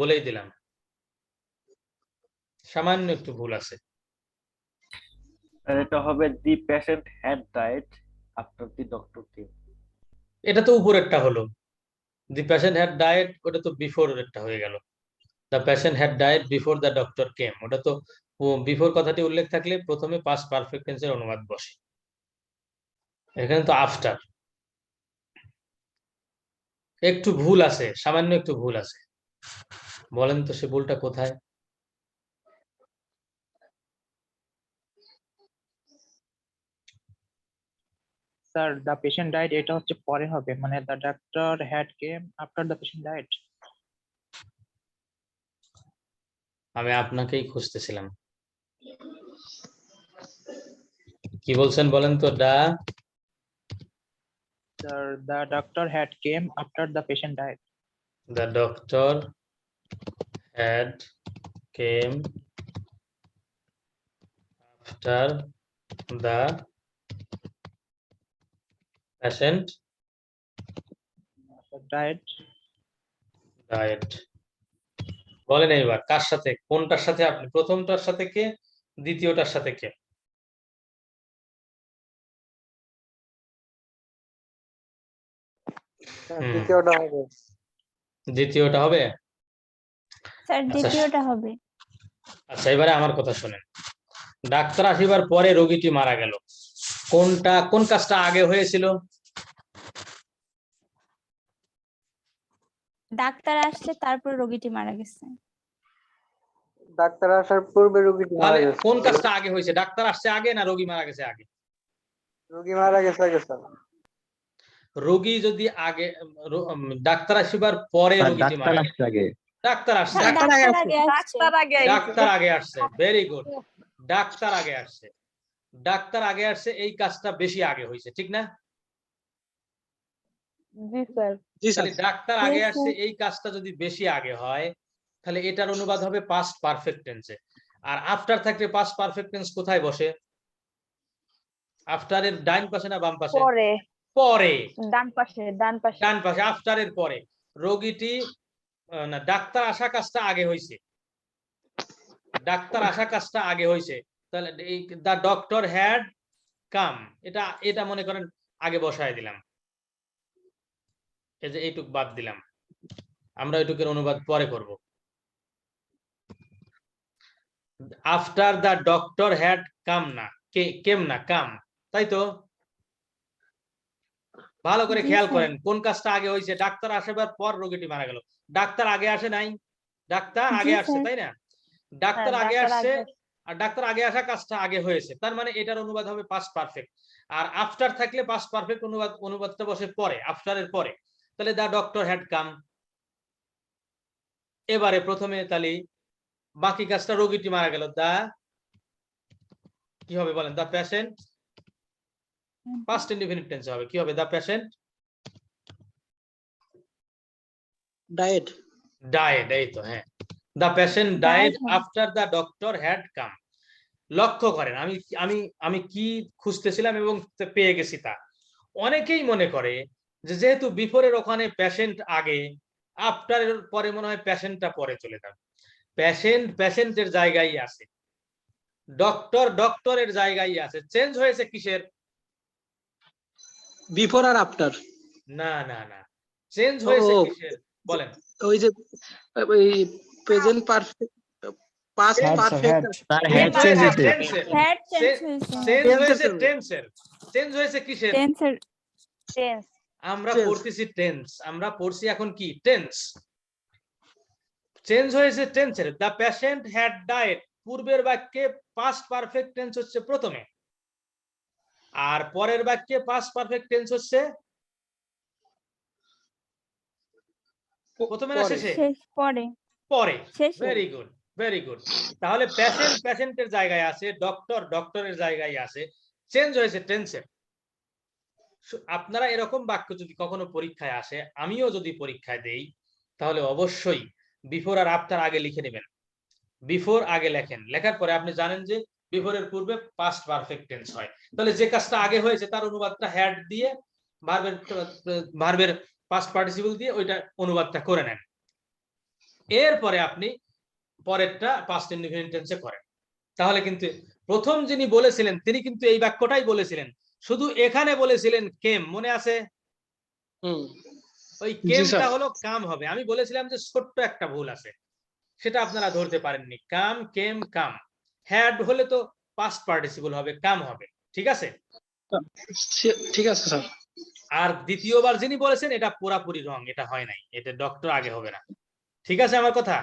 বলেই দিলাম সামান্য একটু ভুল আছে। এটা হবে দি patient had died after the doctor came. এটা তো উপরেরটা হলো, দি পেশেন্ট হ্যাড ডায়েড, ওটা তো বিফোর একটা হয়ে গেল। The patient had died before the doctor came, ওটা তো বিফোর কথাটি উল্লেখ থাকলে প্রথমে পাস্ট পারফেক্ট টেন্সের অনুবাদ বসে, এখানে তো আফটার। একটু ভুল আছে, সামান্য একটু ভুল আছে, বলেন তো সে ভুলটা কোথায়? স্যার দ্য পেশেন্ট ডাইড এটা হচ্ছে পরে হবে, মানে the doctor had came after the patient died. আমি আপনাকেই খুঁজতেছিলাম। কি বলছেন বলেন তো? Sir the doctor had came after the patient died. The doctor had came after the patient died. died. বলেন এইবার কার সাথে, কোনটার সাথে? আপনি প্রথমটার সাথে কে, দ্বিতীয়টার সাথে কে? দ্বিতীয়টা হবে। দ্বিতীয়টা হবে? স্যার দ্বিতীয়টা হবে। আচ্ছা এবারে আমার কথা শুনেন। ডাক্তার আসিবার পরে রোগীটি মারা গেল, কোন কাজটা আগে হয়েছিল? ডাক্তার আসছে তারপর রোগীটি মারা গেছে। ডাক্তার আসার পূর্বে রোগীটি মারা তাহলে গেছে। কোন কাজটা আগে হয়েছে? ডাক্তার আসছে আগে না রোগী মারা গেছে আগে? রোগী মারা গেছে আগে স্যার। রোগী যদি আগে, ডাক্তার আসিবার পরে রোগীটি ডাক্তার মারা গেছে। আসছে আগে। ডাক্তার আসছে স্যার, আগে। ডাক্তার আগে আসছে। ডাক্তার আগে আসছে, ভেরি গুড। ডাক্তার আগে আসছে, ডাক্তার আগে আসছে, এই কাজটা বেশি আগে হয়েছে, ঠিক না? জি স্যার। জি স্যার। তাহলে ডাক্তার আগে আসছে এই কাজটা যদি বেশি আগে হয় তাহলে এটার অনুবাদ হবে পাস্ট পারফেক্ট টেন্সে। আর আফটার থাকলে পাস্ট পারফেক্ট টেন্স কোথায় বসে? আফটারের ডান পাশে না বাম পাশে? পরে। পরে। ডান পাশে, ডান পাশে। ডান পাশে, আফটারের পরে। রোগীটি না, ডাক্তার আসা কাজটা আগে হয়েছে, ডাক্তার আসা কাজটা আগে হয়েছে, তাহলে এই দা ডক্টর হ্যাড কাম, এটা মনে করেন আগে বসায় দিলাম, এই যে এইটুক বাদ দিলাম, আমরা এইটুকের অনুবাদ পরে করব। After the doctor had come না, কেম না, কাম, তাই তো? ভালো করে জি, খেয়াল স্যার। করেন কোন কাজটা আগে হয়েছে। ডাক্তার আসার পর রোগীটি মারা গেল, ডাক্তার আগে আসে নাই, ডাক্তার জি, আগে আসছে, স্যার। তাই না? ডাক্তার হ্যাঁ, আগে ডাক্তার আসছে, আগে। আর ডাক্তার আগে আসা কাজটা আগে হয়েছে, তার মানে এটার অনুবাদ হবে পাস্ট পারফেক্ট। আর আফটার থাকলে পাস্ট পারফেক্ট অনুবাদটা বসে পরে, আফটারের পরে। তাহলে দা ডক্টর হ্যাড কাম। এবারে প্রথমে তাহলে বাকি কাজটা, রোগীটি মারা গেল, দা কি হবে বলেন? দা পেশেন্ট, পাস্ট ইনডিফিনিট টেন্সে হবে, কি হবে? The patient diet. ডায়েড, এই তো, হ্যাঁ, the patient died after the doctor had come. লক্ষ্য করেন আমি আমি আমি কি খুঁজতেছিলাম এবং পেয়ে গেছি তা। অনেকেই মনে করে যে যেহেতু বিফোরের ওখানে পেশেন্ট আগে, আফটারের পরে মনে হয় পেশেন্টটা পরে চলে যাবে। পেশেন্টের জায়গায় আছে, ডক্টর ডক্টরের জায়গায় আছে, চেঞ্জ হয়েছে কিসের? বিফোর আর আফটার। না না না, চেঞ্জ হয়েছে ও, কিসের বলেন? ওই যে ওই present perfect, past Had, sir, perfect. had. তার চেঞ্জ হেড চেঞ্জ হয়েছে হয়েছে। টেন্সের, হ্যাড চেঞ্জ হয়েছে চেঞ্জ Tense হয়েছে এর। টেন্সের, চেঞ্জ হয়েছে কিসের? টেন্সের টেন্স আমরা Tense. পড়তেছি টেন্স, আমরা পড়ছি এখন কি টেন্স। চেঞ্জ হয়েছে টেন্সের। দ্য পেশেন্ট হ্যাড ডায়েড, পূর্বের বাক্যে পাস্ট পারফেক্ট টেন্স হচ্ছে প্রথমে, আর পরের বাক্যে পাস্ট পারফেক্ট টেন্স হচ্ছে প্রথমে না শেষে? শেষ পরে পরে। শেষে ভেরি গুড, ভেরি গুড। তাহলে পেশেন্ট পেশেন্টের জায়গায় আছে, ডক্টর ডক্টরের জায়গায় আছে, চেঞ্জ হয়েছে টেন্সের। আপনারা এরকম বাক্য যদি কখনো পরীক্ষায় আসে, আমিও যদি পরীক্ষায় দেই, তাহলে অবশ্যই বিফোর আর আফটার আগে লিখে নেবেন। বিফোর আগে লেখেন, লেখার পরে আপনি জানেন যে বিফোরের পূর্বে পাস্ট পারফেক্ট টেন্স হয়, তাহলে যে কাজটা আগে হয়েছে তার অনুবাদটা হ্যাড দিয়ে, ভার্বের পাস্ট পার্টিসিপল দিয়ে ওইটা অনুবাদটা করে নেন। এরপরে আপনি পরেরটা পাস্ট ইনডিফিনিট টেন্সে করেন। তাহলে কিন্তু প্রথম যিনি বলেছিলেন তিনি কিন্তু এই বাক্যটাই বলেছিলেন, শুধু এখানে বলেছিলেন কেম, মনে আছে? ওই কেমটা হলো কাম হবে। আমি বলেছিলাম যে ছোট্ট একটা ভুল আছে, সেটা আপনারা ধরতে পারেননি। কাম, কেম, কাম। হ্যাড হলে তো পাস্ট পার্টিসিপল হবে, কাম হবে, ঠিক আছে? ঠিক আছে স্যার। আর দ্বিতীয়বার যিনি বলেছেন এটা পুরাপুরি রং, এটা হয় নাই, এটা ডক্টর আগে হবে না। ঠিক আছে আমার কথা?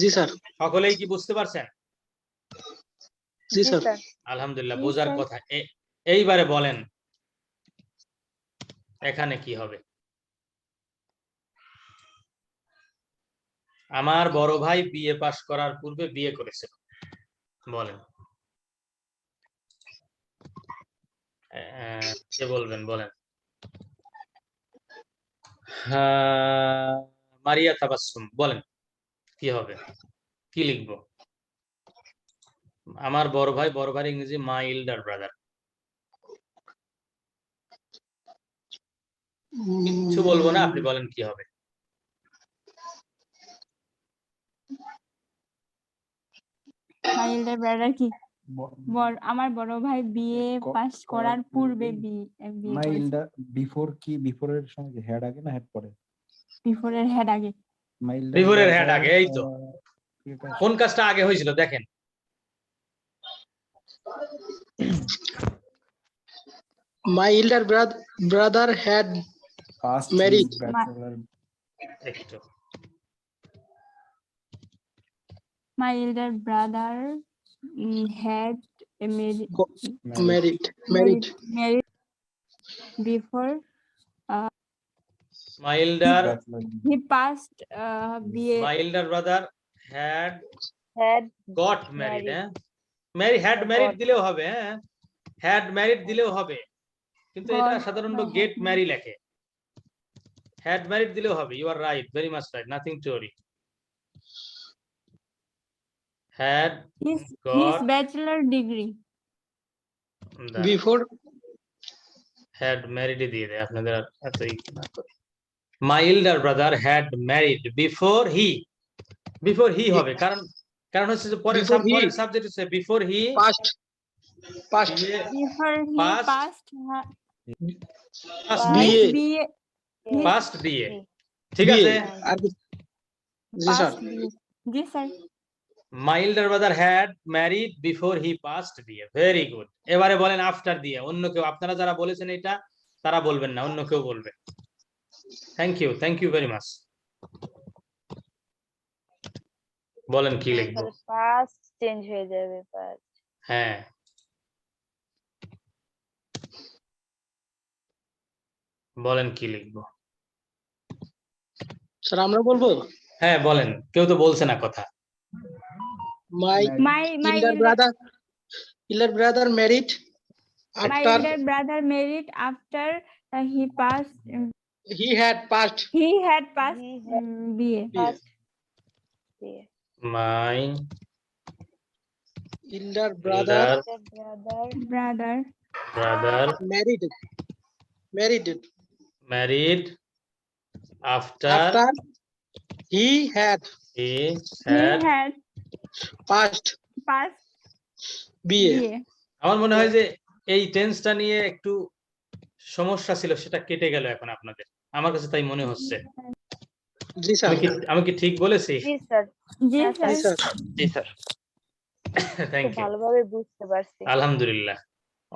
জি স্যার। সকলেই কি বুঝতে পারছেন? জি স্যার। আলহামদুলিল্লাহ, জি, বোঝার স্যার। কথা। এইবারে বলেন এখানে কি হবে? আমার বড় ভাই বিএ পাস করার পূর্বে বিয়ে করেছিল, বলেন। কে বলবেন বলেন? মারিয়া তাবাসসুম, বলেন কি হবে, কি লিখবো? আমার বড় ভাই, বড় ভাই ইংরেজি মাই এল্ডার ব্রাদার। কিছু বলবো না, আপনি বলেন কি হবে? মাই এল্ডার ব্রাদার কি? আমার বড় ভাই বিএ পাস করার পূর্বে বিয়ে মাই করেছে। এল্ডার বিফোর কি, বিফোরের সঙ্গে হেড আগে না হেড পরে? বিফোরের হেড আগে। মাই এল্ডার বিফোরের হেড আগে, এই তো। কোন কাজটা আগে হয়েছিল দেখেন? My elder brother had past married. Bachelor. একটু my elder brother had married. before my elder he passed BA. my elder brother had had got married, had married দিলেও হবে, had married দিলেও হবে, কিন্তু এটা সাধারণত get marry লেখে। had married দিলেও হবে। You are right, very much right, nothing to worry। had his got bachelor degree Before had married দিয়ে দেয়, আপনাদের আর এতই না করে। My elder brother had married before he হবে, কারণ হচ্ছে যে পরের সাবজেক্ট হচ্ছে before he past before he passed BA past BA, ঠিক আছে? জি স্যার। জি sir. My elder brother had married before he passed BA, very good। এবারে বলেন আফটার দিয়ে, অন্য কেউ, আপনারা যারা বলেছেন এটা তারা বলবেন না, অন্য কেউ বলবে। Thank you very much. বলেন কি লিখবো? পাস্ট চেঞ্জ হয়ে যাবে, পাস্ট। হ্যাঁ, বলেন কি লিখবো? স্যার আমরা বলবো? হ্যাঁ বলেন, কেউ তো বলছে না কথা। My elder brother married after he passed he had passed BA. My elder brother married after he had past past BA বিয়ে আমার মনে হয় যে এই টেন্সটা নিয়ে একটু সমস্যা ছিল, সেটা কেটে গেল এখন আপনাদের, আমার কাছে তাই মনে হচ্ছে। জি স্যার আমি কি ঠিক বলেছি? জি স্যার জি হ্যাঁ জি স্যার স্যার জি স্যার থ্যাংক খুব ইউ, ভালোভাবে বুঝতে পারছি আলহামদুলিল্লাহ।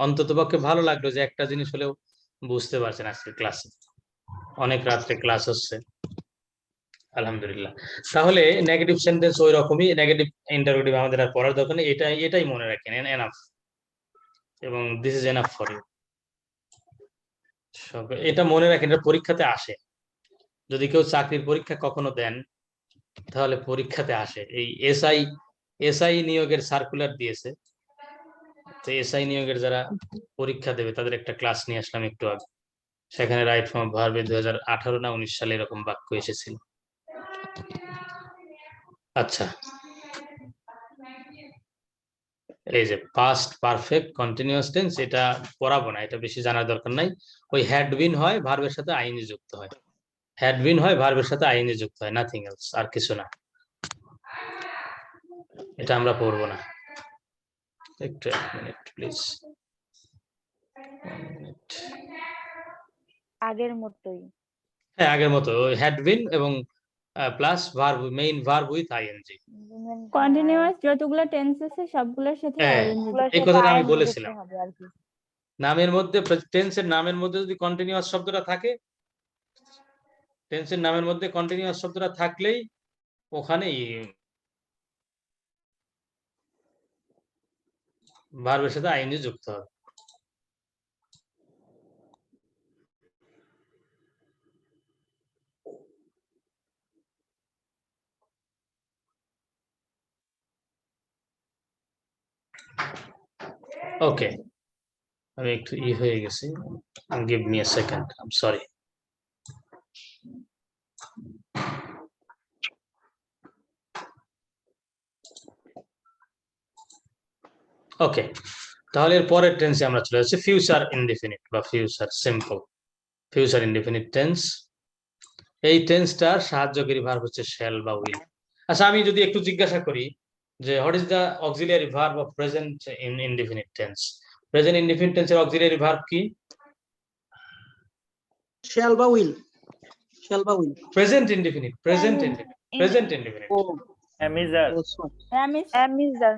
অন্তত পক্ষে ভালো লাগলো যে একটা জিনিস হলেও বুঝতে পারছেন আজকের ক্লাসে। অনেক রাত্রে ক্লাস হচ্ছে, আলহামদুলিল্লাহ। তাহলে নেগেটিভ সেন্টেন্স ওই রকমই, নেগেটিভ ইন্টারোগেটিভ আমাদের আর পড়ার দরকার নেই, এটাই মনে রাখেন, এনাফ, এবং this is enough for you. এটা মনে রাখেন, এটা পরীক্ষাতে আসে। যদি কেউ চাকরির পরীক্ষা কখনো দেন, তাহলে পরীক্ষাতে আসে। এই এসআই নিয়োগের সার্কুলার দিয়েছে, তো এসআই নিয়োগের যারা পরীক্ষা দেবে তাদের একটা ক্লাস নিয়ে আসলাম একটু আগে। সেখানে রাইট ফর্ম ভার্বে 2018 না 19 সালে এরকম বাক্য এসেছিল। আচ্ছা, এই যে পাস্ট পারফেক্ট কন্টিনিউয়াস টেন্স, এটা পড়াবো না, এটা বেশি জানার দরকার নাই। ওই হ্যাড বিন হয় ভার্বের সাথে আইএনজি যুক্ত হয়, হ্যাড বিন হয় ভার্বের সাথে আইএনজি যুক্ত হয়, নাথিং এলস, আর কিছু না। এটা আমরা পড়বো না। একটু এক মিনিট প্লিজ, আগের মতোই হ্যাঁ আগের মতো ওই হ্যাড বিন এবং plus verb, main verb with ING. Continuous যতগুলো টেন্স আছে সবগুলোর সাথে হ্যাঁ, আইএনজি এই কথাটা আমি ING যুক্ত বলেছিলাম। হবে আর কি নামের মধ্যে, টেন্সের নামের মধ্যে যদি কন্টিনিউয়াস শব্দটা থাকে, টেন্সের নামের মধ্যে কন্টিনিউয়াস শব্দটা থাকলেই ওখানেই ভার্বের সাথে আইএনজি যুক্ত হবে। ওকে, আমি একটু হয়ে গেছি, give me a second, I am sorry. Okay, তাহলে এর পরের টেন্সে আমরা চলে যাচ্ছি ফিউচার ইনডিফিনিট বা future simple. Future indefinite tense, এই টেন্সটার সাহায্যকারী ভার্ব হচ্ছে শ্যাল বা উইল। আচ্ছা, আমি যদি একটু জিজ্ঞাসা করি যে what is the auxiliary verb of present indefinite tense? Present indefinite টেন্সের অক্সিলিয়ারি ভার্ব কি? shall বা will present indefinite, present indefinite, present indefinite. Am is are am is the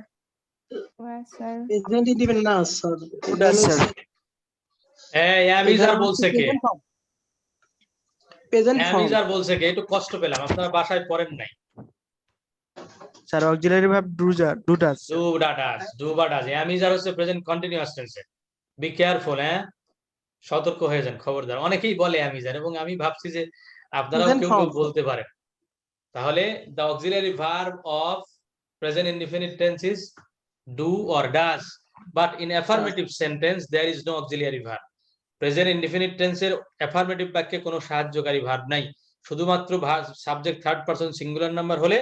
present indefinite না স্যার হ্যাঁ, অ্যামিজার বলছে কে? প্রেজেন্ট ফর্ম অ্যামিজার বলছে কে? একটু কষ্ট পেলাম, আপনারা বাসায় পড়েন নাই। Sir auxiliary verb do does do বা ডাজ। অ্যামিজার হচ্ছে প্রেজেন্ট কন্টিনিউয়াস টেন্সে। বি কেয়ারফুল, হ্যাঁ, সতর্ক হয়ে যান, খবরদার। অনেকেই বলে অ্যামিজার, এবং আমি ভাবছি যে আপনারাও Present কেউ form. বলতে পারেন। তাহলে the auxiliary verb of present indefinite tense is do or does, but in affirmative sentence there is no auxiliary verb. Present indefinite টেন্সের অ্যাফার্মেটিভ বাক্যে কোনো সাহায্যকারী ভার্ব নাই, শুধুমাত্র subject third person singular number হলে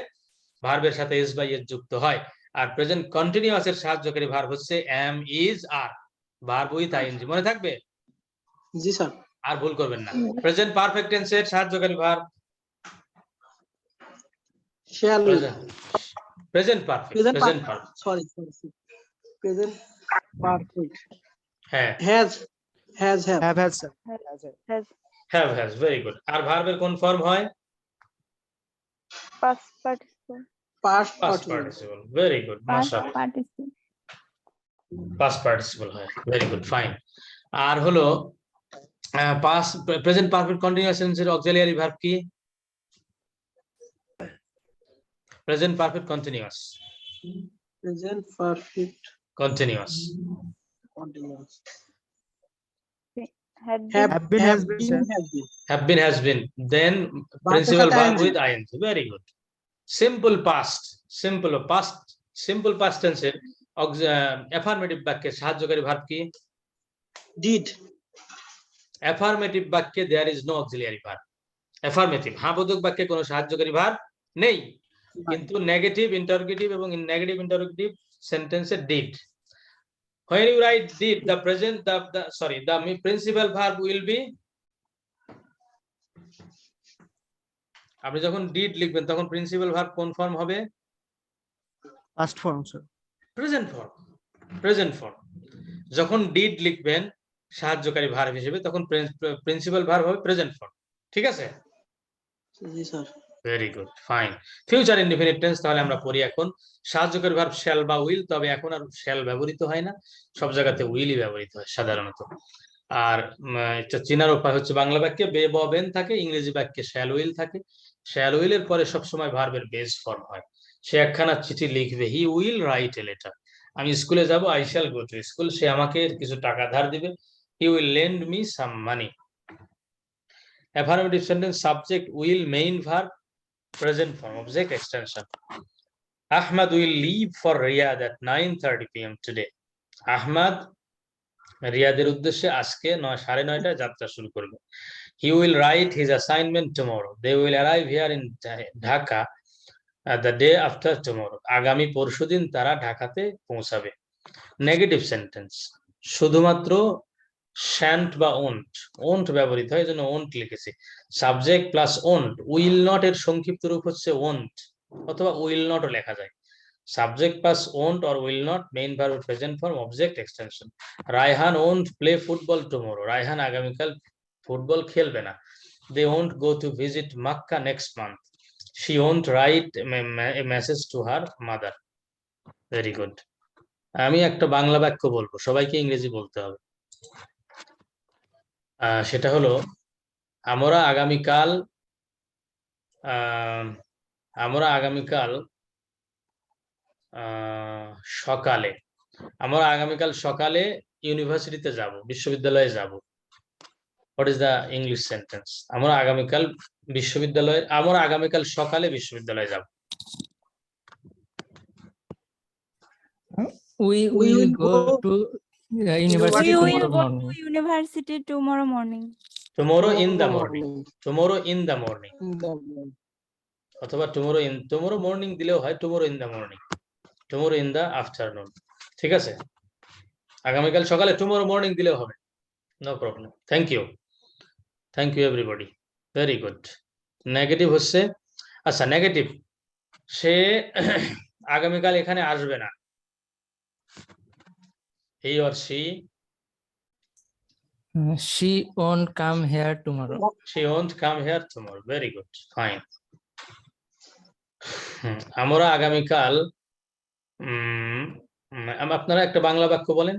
ভার্বের সাথে এস বাই এস যুক্ত হয়। আর প্রেজেন্ট কন্টিনিউয়াসের সাহায্যকারী ভার্ব হচ্ছে am, is, are, verb with ING. মনে থাকবে? জি স্যার আর ভুল করবেন না। প্রেজেন্ট পারফেক্ট টেন্সের সাহায্যকারী verb shall present perfect, present perfect, sorry present perfect হ্যাঁ, have have has sir have, has, very good. আর ভার্বের কোন ফর্ম হয়? past participle past past participle participle, very good, past মাশাআল্লাহ, পার্টিসিপল পাস্ট পার্টিসিপল হয়, very good, fine. আর হলো past present perfect continuous টেন্সের অক্সিলিয়ারি ভার্ব কি? Present perfect continuous, present perfect continuous, continuous had have Have been, has been, sir. have been have been, has been, then Verb principal সাথে verb ing. with ing, very good. Simple past, simple past tense এর affirmative বাক্যে সাহায্যকারী verb কি? did affirmative বাক্যে there is no auxiliary verb. Affirmative হ্যাঁবোধক বাক্যে কোনো সাহায্যকারী ভার্ব নেই, কিন্তু নেগেটিভ ইন্টারোগেটিভ এবং নেগেটিভ ইন্টারোগেটিভ সেন্টেন্সে did. When you write did, the present the principal verb will be, আপনি যখন ডিড লিখবেন তখন প্রিন্সিপাল ভার্ব কোন ফর্ম হবে? Past form, sir. Present form, present form. যখন ডিড লিখবেন সাহায্যকারী ভার্ব হিসেবে, তখন প্রিন্সিপাল ভার্ব হবে প্রেজেন্ট ফর্ম। ঠিক আছে? জি sir. Very good, fine. Future indefinite tense তাহলে আমরা পড়ি এখন। সাহায্যকারী ভার্ব শ্যাল বা উইল, তবে এখন আর শ্যাল ব্যবহৃত হয় না, সব জায়গাতে উইলই ব্যবহৃত হয় সাধারণত। আর এটা চেনার উপায় হচ্ছে বাংলা বাক্যে বে ব বেন থাকে, ইংরেজি বাক্যে শ্যাল উইল থাকে। শ্যাল উইলের পরে সবসময় ভার্বের বেস ফর্ম হয়। সে একখানা চিঠি লিখবে, he will write a letter. আমি স্কুলে যাব, I shall go to school. সে আমাকে কিছু টাকা ধার দিবে, he will lend me some money. Affirmative sentence subject will, main verb, present form, object extension. Ahmad will leave for Riyadh at 9:30 p.m. today. Ahmad রিয়াদের উদ্দেশ্যে আজকে 9:30টায় যাত্রা শুরু করবে। He will write his assignment tomorrow. They will arrive here in Dhaka the day after tomorrow. আগামী পরশুদিন তারা ঢাকাতে পৌঁছাবে। নেগেটিভ সেন্টেন্স শুধুমাত্র শ্যান্ট বা ওন্ট, ওন্ট ব্যবহৃত হয়, এজন্য ওন্ট লিখেছি। Subject plus won't, will not এর সংক্ষিপ্ত রূপ হচ্ছে ওন্ট, অথবা উইল নটও লেখা যায়। Subject plus won't or will not, main verb present form, object extension. Raihan won't play football tomorrow. Raihan আগামীকাল ফুটবল খেলবে না। They won't go to visit Mecca next month. She won't write a message to her mother. Very good. আমি একটা বাংলা বাক্য বলবো, সবাইকে ইংরেজি বলতে হবে। সেটা হলো আমরা আগামীকাল সকালে ইউনিভার্সিটিতে যাব, বিশ্ববিদ্যালয়ে যাব। What is the English sentence? আমরা আগামীকাল সকালে বিশ্ববিদ্যালয়ে যাব। We will go to university We will tomorrow go to morning. university tomorrow morning. Tomorrow in the morning, tomorrow in the morning, অথবা tomorrow morning দিলেও হয়, tomorrow in the morning, tomorrow in the afternoon। ঠিক আছে? আগামীকাল সকালে tomorrow morning দিলেও হবে, no problem. Thank you everybody, very good. Negative হচ্ছে, আচ্ছা নেগেটিভ, সে আগামীকাল এখানে আসবে না। he or she Won't come here tomorrow. she won't come here tomorrow. Very good, fine. আমরা আগামীকাল আপনারা একটা বাংলা বাক্য বলেন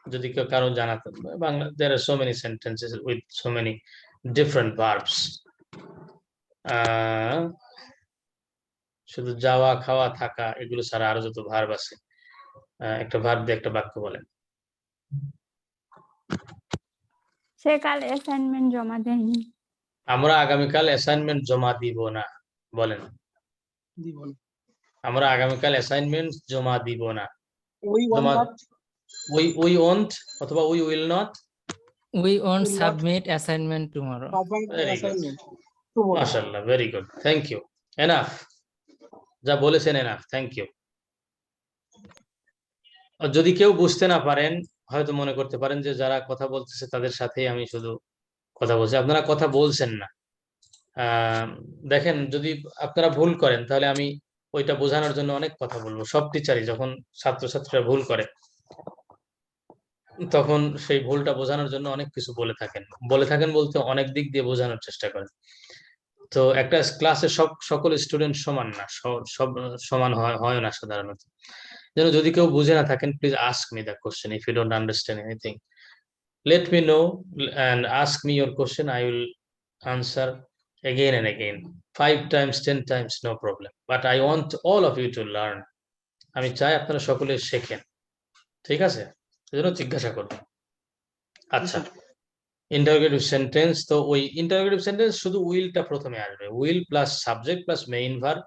যদি কেউ কারো জানাতে। Bangla there are so many sentences with so many different verbs. শুধু যাওয়া, খাওয়া, থাকা এগুলো ছাড়া আরো যত ভার্ব আছে, একটা ভার্ব দিয়ে একটা বাক্য বলেন। সে কাল অ্যাসাইনমেন্ট জমা দেয়নি। আমরা আগামীকাল অ্যাসাইনমেন্ট জমা দিব না, বলেন। আমরা আগামীকাল অ্যাসাইনমেন্ট জমা দিব না। we won't অথবা we will not, We won't submit assignment tomorrow. very good, মাশাআল্লাহ, very good, thank you, enough, যা বলেছেন enough, thank you। যদি কেউ বুঝতে না পারেন, হয়তো মনে করতে পারেন যে যারা কথা বলতেছে তাদের সাথেই আমি শুধু কথা বলছি, আপনারা কথা বলছেন না। দেখেন, যদি আপনারা ভুল করেন তাহলে আমি ওইটা বোঝানোর জন্য অনেক কথা বলবো। সব টিচারই যখন ছাত্রছাত্রীরা ভুল করে তখন সেই ভুলটা বোঝানোর জন্য অনেক কিছু বলে থাকেন বলতে অনেক দিক দিয়ে বোঝানোর চেষ্টা করেন। তো একটা ক্লাসে সকল স্টুডেন্ট সমান না, সব সমান হয় না সাধারণত। যেন যদি কেউ বুঝে না থাকেন, please ask me the question. If you don't understand anything, let me know and ask me your question. I will answer again and again, 5 times 10 times, no problem, but I want all of you to learn. আমি চাই আপনারা সকলে শেখেন, ঠিক আছে? এজন্য জিজ্ঞাসা করবেন। আচ্ছা, ইন্টারোগেটিভ সেন্টেন্স, তো ওই ইন্টারোগেটিভ সেন্টেন্স শুধু উইলটা প্রথমে আসবে, will plus subject plus main verb,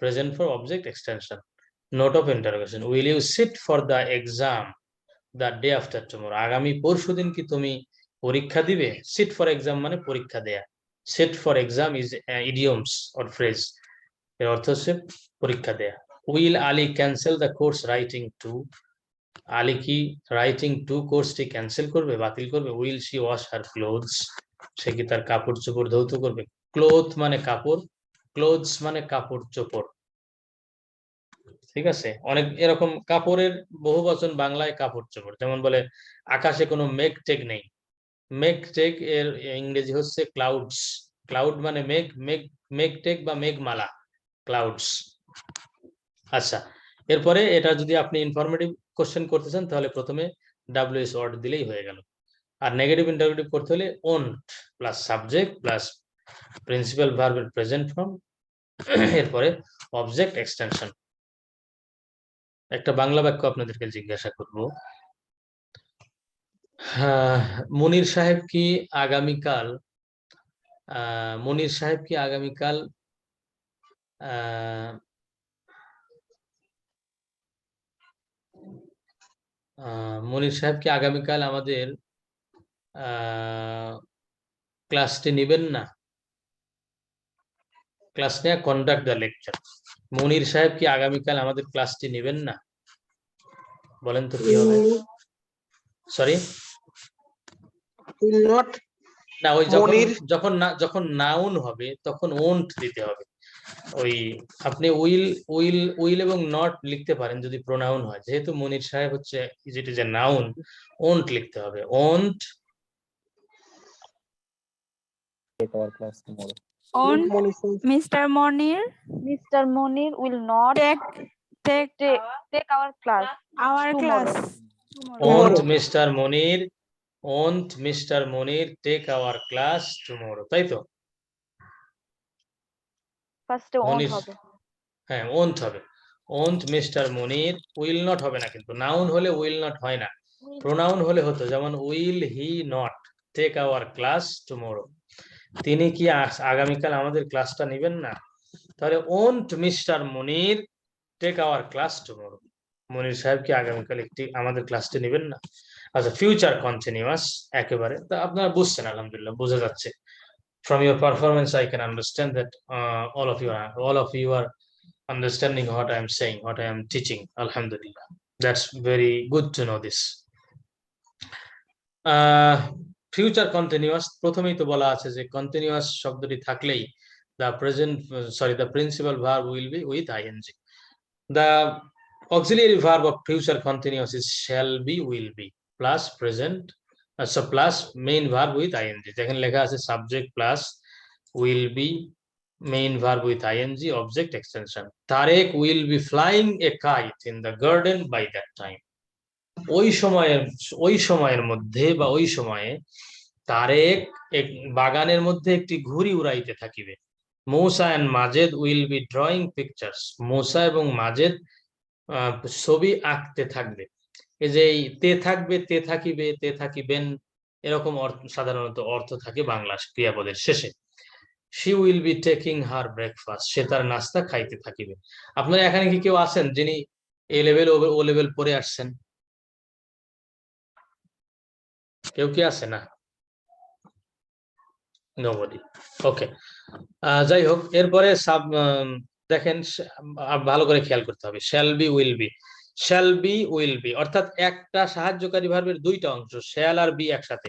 present for, object extension. Note of interrogation, will you sit for the exam the day after tomorrow? আগামী পরশুদিন কি তুমি পরীক্ষা দিবে? sit for exam মানে পরীক্ষা দেয়া। sit for exam is idioms or phrase, এর অর্থ হচ্ছে পরীক্ষা দেয়া। will Ali cancel the course writing 2? Ali কি রাইটিং 2 কোর্সটি ক্যান্সেল করবে, বাতিল করবে? will she wash her clothes? সে কি তার কাপড় চোপড় ধৌত করবে? ক্লোথ মানে কাপড়, ক্লোথস মানে কাপড় চোপড়, ঠিক আছে, অনেক এরকম কাপড়ের বহু বচন বাংলায় কাপড় চোপড়, যেমন বলে আকাশে কোনো মেঘ টেক নেই, মেঘ টেক এর ইংরেজি হচ্ছে ক্লাউডস, ক্লাউড মানে মেঘ, মেঘ মেঘ টেক বা মেঘমালা, ক্লাউডস। আচ্ছা, এরপরে এটা যদি আপনি ইনফরমেটিভ কোশ্চেন করতে চান তাহলে প্রথমে ডাব্লিউএস ওয়ার্ড দিলেই হয়ে গেল। আর নেগেটিভ ইন্টারোগেটিভ করতে হলে won't plus subject plus principal ভার্বের প্রেজেন্ট ফর্ম, এরপরে অবজেক্ট এক্সটেনশন। একটা বাংলা বাক্য আপনাদেরকে জিজ্ঞাসা করব। মুনির সাহেব কি আগামীকাল মুনির সাহেব কি আগামীকাল মুনির সাহেব কি আগামীকাল আমাদের ক্লাসটি নেবেন না? ক্লাস নেয়া, কন্ডাক্ট দ্য লেকচার। মুনির সাহেব কি আগামীকাল আমাদের ক্লাসটি নেবেন না? বলেন তো কি হবে? সরি, না, ওই যখন নাউন হবে তখন ওন্ট দিতে হবে। ওই আপনি উইল এবং নট লিখতে পারেন যদি প্রোনাউন হয়, যেহেতু মুনির সাহেব হচ্ছে যেটা যে নাউন, ওন্ট লিখতে হবে, won't Mr. Monir Mr. Monir will not take our class tomorrow. Won't mister Monir, won't mister Monir take our class tomorrow, তাই তো? ফার্স্টে ওন্ট মনির, হবে। হ্যাঁ ওন্ট হবে, won't mister Monir, will not হবে না, কিন্তু নাউন হলে উইল নট হয় না, প্রোনাউন হলে হতো, যেমন will he not take our class tomorrow, তিনি কি আগামীকাল আমাদের ক্লাসটা নেবেন না? তাহলে won't mister Monir take our class tomorrow, Monir সাহেব কি আগামীকাল আমাদের ক্লাসটি নেবেন না? আচ্ছা, ফিউচার কন্টিনিউয়াস একেবারে, তা আপনারা বুঝছেন, আলহামদুলিল্লাহ বোঝা যাচ্ছে। From your performance I can understand that all of you are understanding what I am saying, what I am teaching. Alhamdulillah, that's very good to know this. Future continuous, প্রথমেই তো বলা আছে যে continuous শব্দটি থাকলেই the principal verb will be with ing. The auxiliary verb of future continuous is shall be, will be plus present, so plus main verb with ing. যেখানে লেখা আছে subject plus will be, main verb with ing, object extension. Tarek will be flying a kite in the garden by that time. ওই সময়ের মধ্যে বা ওই সময়ে তারেক বাগানের মধ্যে একটি ঘুড়ি উড়াইতে থাকিবে। Musa and Majed will be drawing pictures, Musa এবং মাজেদ ছবি আঁকতে থাকবে। এই যে তে থাকবে, তে থাকিবে, তে থাকিবেন, এরকম সাধারণত অর্থ থাকে বাংলা ক্রিয়াপদের শেষে। she will be taking her breakfast, সে তার নাস্তা খাইতে থাকিবে। আপনারা এখানে কি কেউ আছেন যিনি এ লেভেল ও লেভেল পড়ে আসছেন? কেউ কি আছে? না, nobody. ওকে, যাই হোক, এরপরে দেখেন, ভালো করে খেয়াল করতে হবে, shall be, will be, shall be, will be অর্থাৎ একটা সাহায্যকারী ভার্বের দুইটা অংশ, shall আর be একসাথে,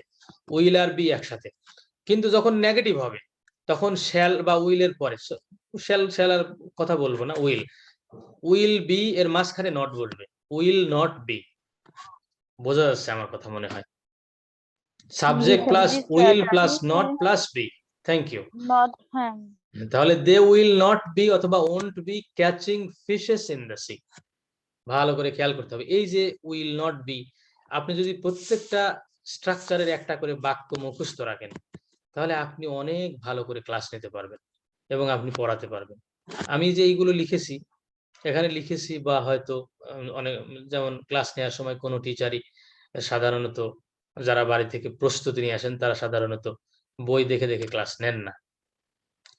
will আর be একসাথে। কিন্তু যখন নেগেটিভ হবে তখন shall বা will এর পরে, shall আর কথা বলবো না, will be এর মাঝখানে নট বলবে, will not be। বোঝা যাচ্ছে আমার কথা মনে হয়? Subject plus will plus not plus be, thank you. তাহলে দে উইল নট বি অথবা won't be catching fishes in the sea. ভালো করে খেয়াল করতে হবে, এই যে উইল নট বি, আপনি যদি প্রত্যেকটা স্ট্রাকচারের একটা করে বাক্য মুখস্থ রাখেন তাহলে আপনি অনেক ভালো করে ক্লাস নিতে পারবেন এবং আপনি পড়াতে পারবেন। আমি যে এইগুলো লিখেছি এখানে লিখেছি, বা হয়তো অনেক, যেমন ক্লাস নেওয়ার সময় কোনো টিচারই সাধারণত যারা বাড়ি থেকে প্রস্তুতি নিয়ে আসেন তারা সাধারণত বই দেখে দেখে ক্লাস নেন না।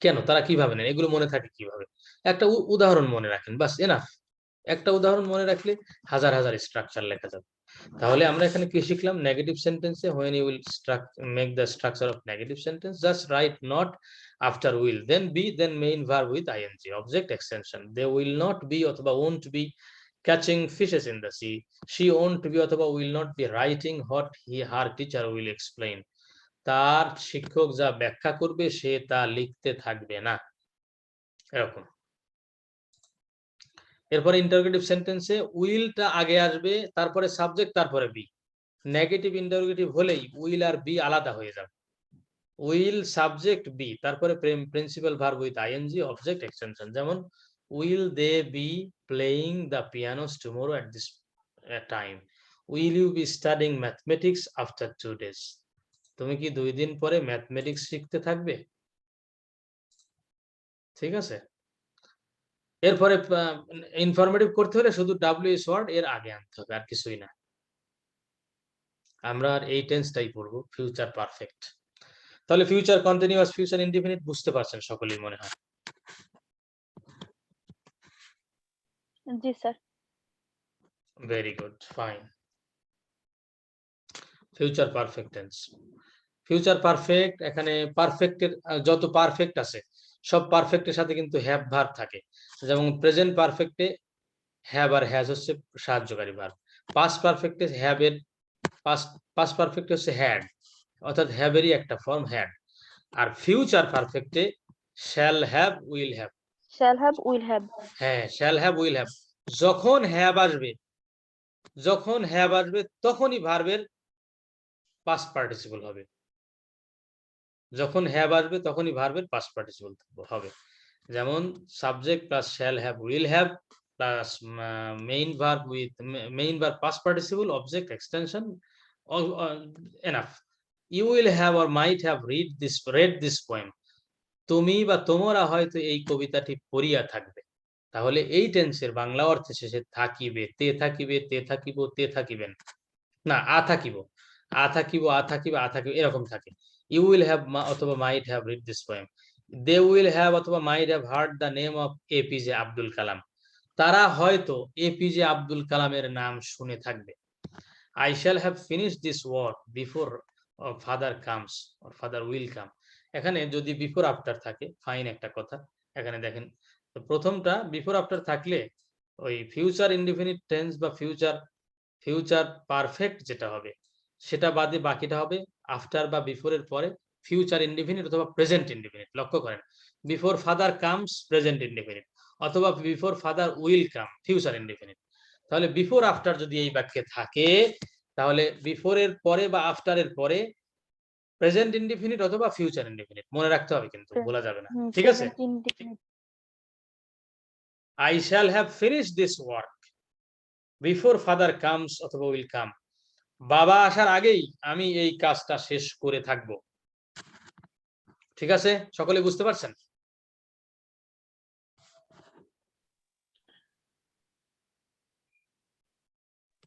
কেন? তারা কিভাবে নেন? এগুলো মনে থাকে কিভাবে? একটা উদাহরণ মনে রাখেন, বাস এনাফ। একটা উদাহরণ মনে রাখলে হাজার হাজার স্ট্রাকচার লেখা যাবে। তাহলে আমরা এখানে কি শিখলাম? নেগেটিভ সেন্টেন্সে when you will make the structure of negative sentence, just write not after will, then be, then main verb with ing, object extension. They will not be অথবা won't be catching fishes in the sea. She won't be অথবা will not be writing what her teacher will explain. তার শিক্ষক যা ব্যাখ্যা করবে সে তা লিখতে থাকবে না, এরকম। এরপরে ইন্টারোগেটিভ সেন্টেন্সে উইলটা আগে আসবে, তারপরে সাবজেক্ট, তারপরে বি। নেগেটিভ ইন্টারোগেটিভ হলেই উইল আর বি আলাদা হয়ে যাবে। উইল সাবজেক্ট বি, তারপরে principal verb with ING object extension. যেমন will they be playing the pianos tomorrow at this time, will you be studying mathematics after 2 days, তুমি কি 2 দিন পরে ম্যাথমেটিক্স শিখতে থাকবে? ঠিক আছে। এরপরে ইনফরমেটিভ করতে হলে শুধু ডাব্লিউএস ওয়ার্ড এর আগে আনতে হবে, আর কিছুই না। আমরা আর এই টেন্সটাই পড়বো, ফিউচার পারফেক্ট। তাহলে ফিউচার কন্টিনিউয়াস, ফিউচার ইনডিফিনিট বুঝতে পারছেন সকলেই মনে হয়। জি sir. Very good, fine. Future perfect tense, future perfect, এখানে পারফেক্টের যত পারফেক্ট আছে সব পারফেক্টের সাথে কিন্তু হ্যাভ ভার্ব থাকে। যেমন প্রেজেন্ট পারফেক্টে হ্যাভ আর হ্যাজ হচ্ছে সাহায্যকারী ভার্ব। পাস্ট পারফেক্টে হ্যাভ এর পাস্ট পারফেক্ট হচ্ছে হ্যাড, অর্থাৎ হ্যাভেরই একটা ফর্ম হ্যাড। আর ফিউচার পারফেক্টে shall have, will have. shall have will have হ্যাঁ, শ্যাল হ্যাভ, উইল হ্যাভ। যখন হ্যাভ আসবে, যখন হ্যাভ আসবে তখনই ভার্বের পাস্ট পার্টিসিপল হবে। যখন হ্যাভ আসবে তখনই ভার্বের পাস্ট পার্টিসিপল হবে। যেমন subject plus shall have, will have plus main verb with main verb past participle object extension, enough. You will have or might have read this poem, তুমি বা তোমরা হয়তো এই কবিতাটি পড়িয়া থাকবে। তাহলে এই টেন্সের বাংলা অর্থে শেষে থাকিবে, তে থাকিবে, তে থাকিব, তে থাকিবেন না, আ থাকিব, আ থাকিব, আ থাকিবে, আ থাকিবে, এরকম থাকে। ইউ উইল হ্যাভ অথবা might have read this poem, they will have অথবা might have heard the name of APJ Abdul Kalam, তারা হয়তো এপিজে আব্দুল কালামের নাম শুনে থাকবে। I shall have finished this work before father comes or father will come, এখানে যদি বিফোর আফটার থাকে ফাইন একটা কথা। এখানে দেখেন তো প্রথমটা বিফোর আফটার থাকলে ওই ফিউচার ইনডিফিনিট টেন্স বা ফিউচার পারফেক্ট যেটা হবে সেটা বাদে বাকিটা হবে আফটার বা বিফোরের পরে ফিউচার ইনডিফিনিট অথবা প্রেজেন্ট ইনডিফিনিট। লক্ষ্য করেন, before father comes present indefinite, অথবা before father will come future indefinite. তাহলে বিফোর আফটার যদি এই বাক্যে থাকে তাহলে বিফোরের পরে বা আফটারের পরে প্রেজেন্ট ইনডিফিনিট অথবা ফিউচার ইনডিফিনিট মনে রাখতে হবে, কিন্তু ভোলা যাবে না। ঠিক আছে, I shall have finished this work before father comes অথবা will come, বাবা আসার আগেই আমি এই কাজটা শেষ করে থাকব। ঠিক আছে, সকলে বুঝতে পারছেন?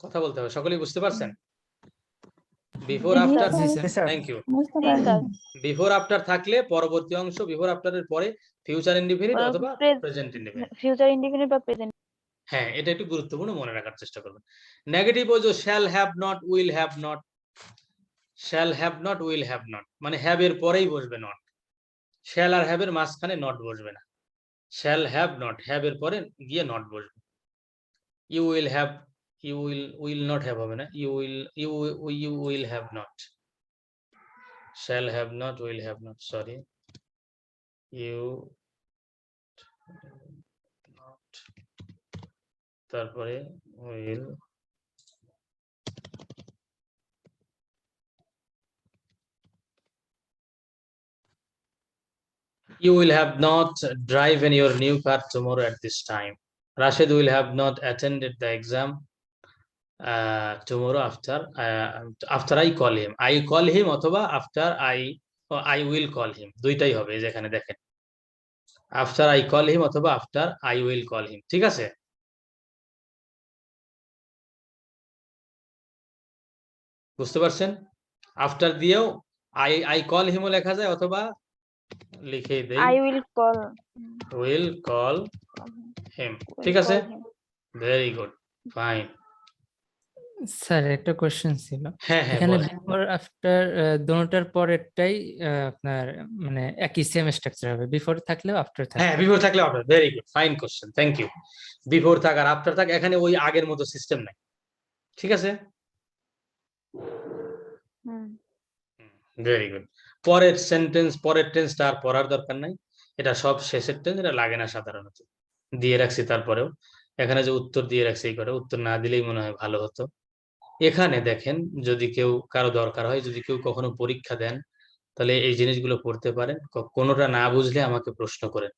কথা বলতে হবে, সকলেই বুঝতে পারছেন? Before after, thank you. Before after থাকলে পরবর্তী অংশ বিফোর আফটারের পরে ফিউচার ইনডিফিনিট অথবা প্রেজেন্ট ইনডিফিনিট। ফিউচার ইনডিফিনিট বা প্রেজেন্ট। হ্যাঁ, এটা একটু গুরুত্বপূর্ণ, মনে রাখার চেষ্টা করবেন। নেগেটিভ ওই যে shall have not, will have not. Shall have not, will have not মানে হ্যাভ এর পরেই বসবে নট, শ্যাল আর হ্যাভ এর মাঝখানে নট বসবে না। শ্যাল হ্যাভ নট, হ্যাভ এর পরে গিয়ে নট বসবে। You will have, you will not have হবে না, you will have not. Shall have not, will have not, sorry, you not, তারপরে will, you will have not driven your new car tomorrow at this time. Rashid will have not attended the exam tomorrow after I call him. I call him অথবা after I will call him, দুইটাই হবে। যেখানে দেখেন after I call him অথবা after I will call him। ঠিক আছে, বুঝতে পারছেন? আফটার দিয়েও I call him ও লেখা যায়, অথবা লিখে দেই I will call him। ঠিক আছে, ভেরি গুড, ফাইন। স্যার একটা কোশ্চেন ছিল, হ্যাঁ হ্যাঁ, এখানে বলেন। বিফোর আফটার দুটোটার পরেরটাই আপনার মানে একই সেম স্ট্রাকচার হবে, বিফোর থাকলেও আফটার থাকবে। হ্যাঁ, বিফোর থাকলে after, very good, fine question, thank you. Before থাক আর আফটার থাক, এখানে ওই আগের মতো সিস্টেম নাই। ঠিক আছে, ভেরি গুড। পরের সেন্টেন্স, পরের টেন্সটা আর পড়ার দরকার নাই, এটা সব শেষের টেন্স, এটা লাগে না সাধারণত, দিয়ে রাখছি তারপরেও। এখানে যে উত্তর দিয়ে রাখছে এই করে, উত্তর না দিলেই মনে হয় ভালো হতো। এখানে দেখেন, যদি কেউ কারো দরকার হয়, যদি কেউ কখনো পরীক্ষা দেন, তাহলে এই জিনিসগুলো পড়তে পারেন। কোনোটা না বুঝলে আমাকে প্রশ্ন করেন,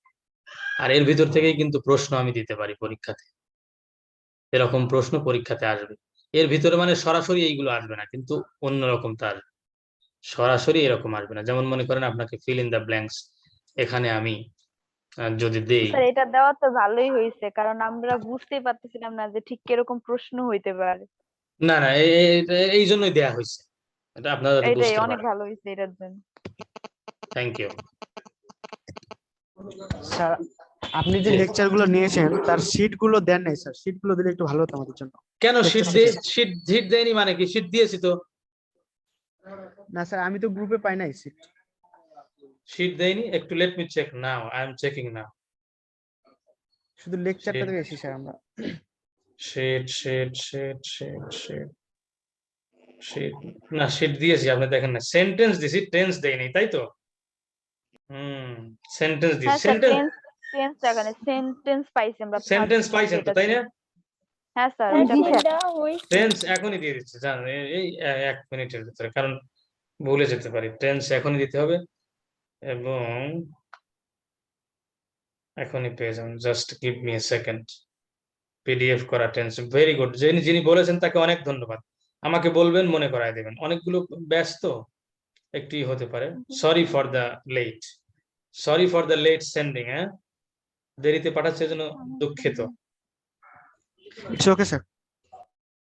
আর এর ভিতর থেকেই কিন্তু প্রশ্ন আমি দিতে পারি পরীক্ষাতে। এরকম প্রশ্ন পরীক্ষাতে আসবে। এর ভিতরে মানে সরাসরি এইগুলো আসবে না, কিন্তু অন্যরকম তার সরাসরি এরকম আসবে না। যেমন মনে করেন আপনাকে ফিল ইন দ্য ব্ল্যাঙ্কস, এখানে আমি যদি দেই, স্যার এটা দেওয়া তো ভালোই হয়েছে, কারণ আমরা বুঝতেই পারতেছিলাম না যে ঠিক কিরকম প্রশ্ন হইতে পারে। না না এই জন্যই দেয়া হয়েছে, এটা আপনারা যাতে এটাই বুঝতে অনেক পারেন। ভালো হয়েছে এটার জন্য। Thank you. স্যার আপনি যে লেকচার গুলো নিয়েছেন তার শীট গুলো দেন নাই স্যার, শীট গুলো দিলে একটু ভালো হতো আমাদের জন্য। কেন lecture শীট দেয়নি মানে কি? শীট দিয়েছি তো। না স্যার, আমি তো গ্রুপে পাই নাই শীট। শীট দেয়নি? একটু let me check now, I am checking now. শুধু লেকচারটা পেয়েছি স্যার আমরা। শীট না, শীট দিয়েছি, আপনি দেখেন না। সেন্টেন্স দিছি, টেন্স দেয়নি, তাই তো? সেন্টেন্স দিয়েছি। হ্যাঁ স্যার, টেন্স এখানে সেন্টেন্স পাইছি আমরা। সেন্টেন্স পাইছেন তো, তাই না? হ্যাঁ স্যার, স্যার এটা দিয়ে পাইছি। দেওয়া হয়েছে। টেন্স এখনই দিয়ে দিচ্ছে, জানেন, এই 1 মিনিটের ভিতরে, কারণ ভুলে যেতে পারি। টেন্স এখনই দিতে হবে এবং এখনই পেয়ে যাবেন। Just give me a second. PDF করা টেন্স, ভেরি গুড। যিনি বলেছেন তাকে অনেক ধন্যবাদ। আমাকে বলবেন, মনে করায় দেবেন। অনেকগুলো ব্যস্ত একটি হতে পারে। Sorry for the late sending. হ্যাঁ, দেরিতে পাঠাচ্ছে জন্য দুঃখিত। It's okay sir.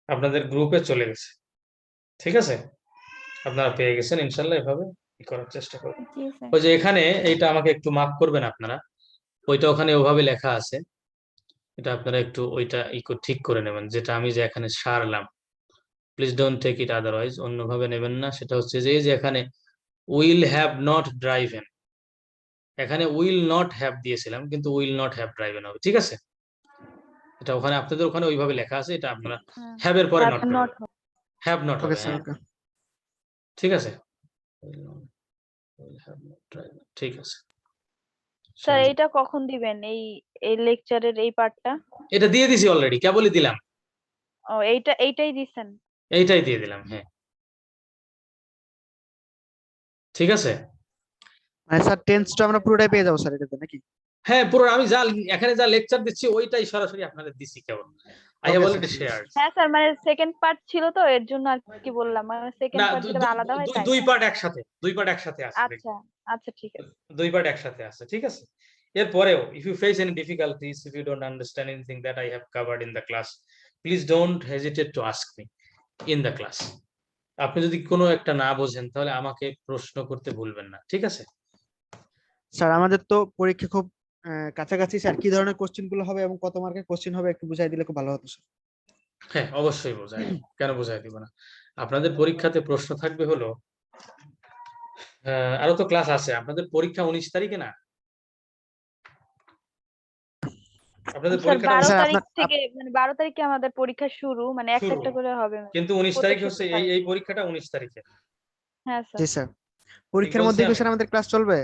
আপনাদের গ্রুপে চলে গেছে, ঠিক আছে? আপনারা পেয়ে গেছেন ইনশাল্লাহ। এভাবে করার চেষ্টা করবেন। জি স্যার। ওই যে এখানে এইটা আমাকে একটু মাফ করবেন আপনারা, ওইটা ওখানে ওভাবে লেখা আছে, এটা আপনারা একটু ওইটা ঠিক করে নেবেন, যেটা আমি যে এখানে সারলাম। Please don't take it otherwise, অন্যভাবে নেবেন না। সেটা হচ্ছে যে এই যে এখানে উইল হ্যাভ নট ড্রাইভেন, এখানে উইল নট হ্যাভ দিয়েছিলাম, কিন্তু উইল নট হ্যাভ ড্রাইভেন হবে, ঠিক আছে? এটা ওখানে আপনাদের ওখানে ওইভাবে লেখা আছে, এটা আপনারা হ্যাভ এর পরে নট নট করবেন। হ্যাভ নট ওকে হবে, স্যার। হ্যাঁ, ওকে ঠিক আছে। ঠিক আছে স্যার এইটা কখন দিবেন, এই এই লেকচারের এই পার্টটা? এটা দিয়ে দিছি অলরেডি, কেবলই দিলাম। ও এইটাই দিছেন? এইটাই দিয়ে দিলাম, হ্যাঁ, ঠিক আছে। মানে স্যার টেন্সটা আমরা পুরোটাই পেয়ে যাবো স্যার এটাতে নাকি? হ্যাঁ, পুরো আমি যা এখানে যা লেকচার দিচ্ছি ওইটাই সরাসরি আপনাদের দিছি কেবল। I have Okay, already sir. Shared. হ্যাঁ স্যার, মানে সেকেন্ড পার্ট ছিল তো, এর জন্য আর কি বললাম, মানে সেকেন্ড না, পার্ট যেটা আলাদা হয় তাই। দুই পার্ট একসাথে, আছে। আচ্ছা আচ্ছা, ঠিক আছে। দুই পার্ট একসাথে আছে, ঠিক আছে। এরপরেও if you face any difficulties, if you don't understand anything that I have covered in the class, please don't hesitate to ask me in the class. আপনি যদি কোনো একটা না বোঝেন তাহলে আমাকে প্রশ্ন করতে ভুলবেন না, ঠিক আছে? স্যার আমাদের তো পরীক্ষা খুব কাছাকাছি স্যার, কি ধরনের কোশ্চেন গুলো হবে এবং কত মার্কের কোশ্চেন হবে একটু বুঝাই দিলে খুব ভালো হতো স্যার। হ্যাঁ, অবশ্যই বোঝাই, কেন বোঝাই দিব না। আপনাদের পরীক্ষাতে প্রশ্ন থাকবে হলো, আরো তো ক্লাস আছে। আপনাদের পরীক্ষা 19 তারিখে না? আপনাদের স্যার পরীক্ষাটা 12 স্যার, তারিখ আপনার- থেকে, মানে 12 তারিখে আমাদের পরীক্ষা শুরু, মানে একটা শুরু, একটা করে হবে। কিন্তু 19 প্রত্যেক তারিখে হচ্ছে সপ্তাহে। এই পরীক্ষাটা 19 তারিখে। হ্যাঁ স্যার। জি স্যার। পরীক্ষার বলছি মধ্যে কি আমি? স্যার আমাদের ক্লাস চলবে?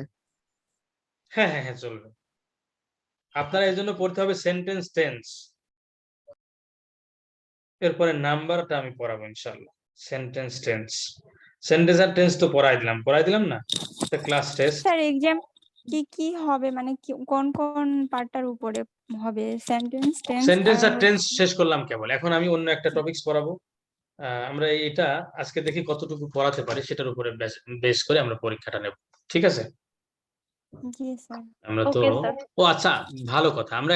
হ্যাঁ হ্যাঁ হ্যাঁ, চলবে। আপনারা এই জন্য পড়তে হবে সেন্টেন্স টেন্স, এরপরে নাম্বারটা আমি পড়াবো ইনশাআল্লাহ। সেন্টেন্স আর টেন্স তো পড়াই দিলাম না? Class test. স্যার এক্সাম কি হবে, মানে কোন কোন পার্টটার উপরে হবে? সেন্টেন্স আর টেন্স শেষ করলাম কেবল, এখন আমি অন্য একটা টপিকস পড়াবো। আমরা এটা আজকে দেখি কতটুকু পড়াতে পারি, সেটার উপরে বেস করে আমরা পরীক্ষাটা নেব, ঠিক আছে? জি স্যার। আমরা তো, ওকে স্যার। ও আচ্ছা, ভালো কথা, আমরা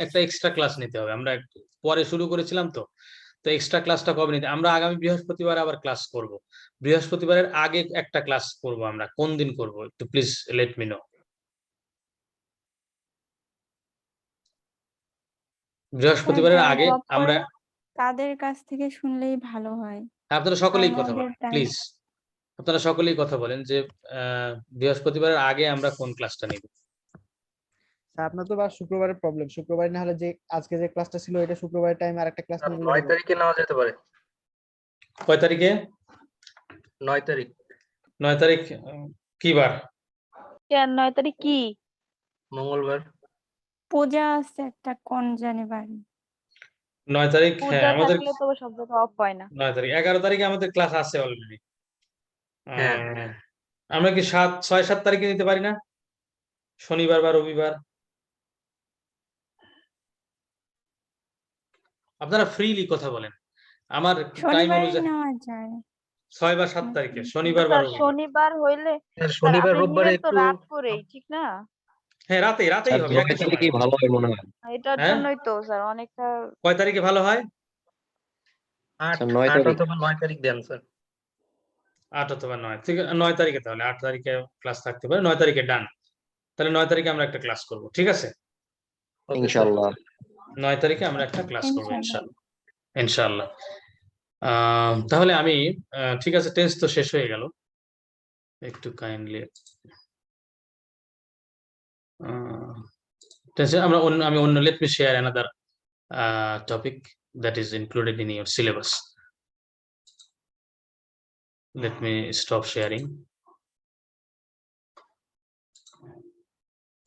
একটা এক্সট্রা ক্লাস নিতে হবে। আমরা পরে শুরু করেছিলাম তো এক্সট্রা ক্লাসটা কবে নিতে? আমরা আগামী বৃহস্পতিবার আবার ক্লাস করব। বৃহস্পতিবারের আগে একটা ক্লাস করব। আমরা কোন দিন করব একটু প্লিজ লেট মি নো। বৃহস্পতিবারের আগে আমরা, কাদের কাছ থেকে শুনলেই ভালো হয়? আপনারা সকলেই কথা আমাদের বলেন টাইম। প্লিজ, আপনারা সকলেই কথা বলেন যে বৃহস্পতিবারের আগে আমরা কোন ক্লাসটা নিব। স্যার আপনার তো বা শুক্রবারের প্রবলেম, শুক্রবার না হলে যে আজকে যে ক্লাসটা ছিল এটা শুক্রবারের টাইমে আরেকটা ক্লাস নিয়ে নিলে 9 হবে। তারিখে নেওয়া যেতে পারে। কয় তারিখে? 9 তারিখ। 9 তারিখ কি বার? 9 তারিখ কি? মঙ্গলবার। পূজা আছে একটা, কোন জানি বাড়ি। 9 তারিখ, হ্যাঁ পূজা আমাদের থাকলে তো সব জায়গায় অফ হয় না। 9 তারিখ, 11 তারিখে আমাদের ক্লাস আছে অলরেডি। হ্যাঁ। আমরা কি 6-7 তারিখে নিতে পারি না? শনিবার বা রবিবার? আপনারা ফ্রিলি কথা বলেন। আমার টাইম শনিবারে অনুযায়ী নেওয়া যায়। 6 বা 7 তারিখে, শনিবার বা স্যার রবিবার। শনিবার হইলে স্যার, স্যার শনিবার আপনি রোববারে নিবেন তো একটু রাত করেই, ঠিক না? হ্যাঁ, রাতেই হবে, একই সময়। ভালো হয় মনে হয়। এটার হ্যাঁ? জন্যই তো স্যার অনেকটা কয় তারিখে ভালো হয়? 8 স্যার, 9 8 তারিখ। অথবা 9 তারিখ দেন স্যার। 8 অথবা 9, ঠিক আছে, 9 তারিখে, তাহলে 8 তারিখে ক্লাস থাকতে পারে, 9 তারিখে ডান। তাহলে 9 তারিখে আমরা একটা ক্লাস করব, ঠিক আছে? Okay sir. ইনশাআল্লাহ। 9 তারিখে আমরা একটা ক্লাস করব ইনশাআল্লাহ। ইনশাআল্লাহ। ইনশাআল্লাহ। তাহলে আমি ঠিক আছে, টেন্স তো শেষ হয়ে গেল। একটু কাইন্ডলি আমি অন্য, let me share another topic that is included in your syllabus. Let me stop sharing.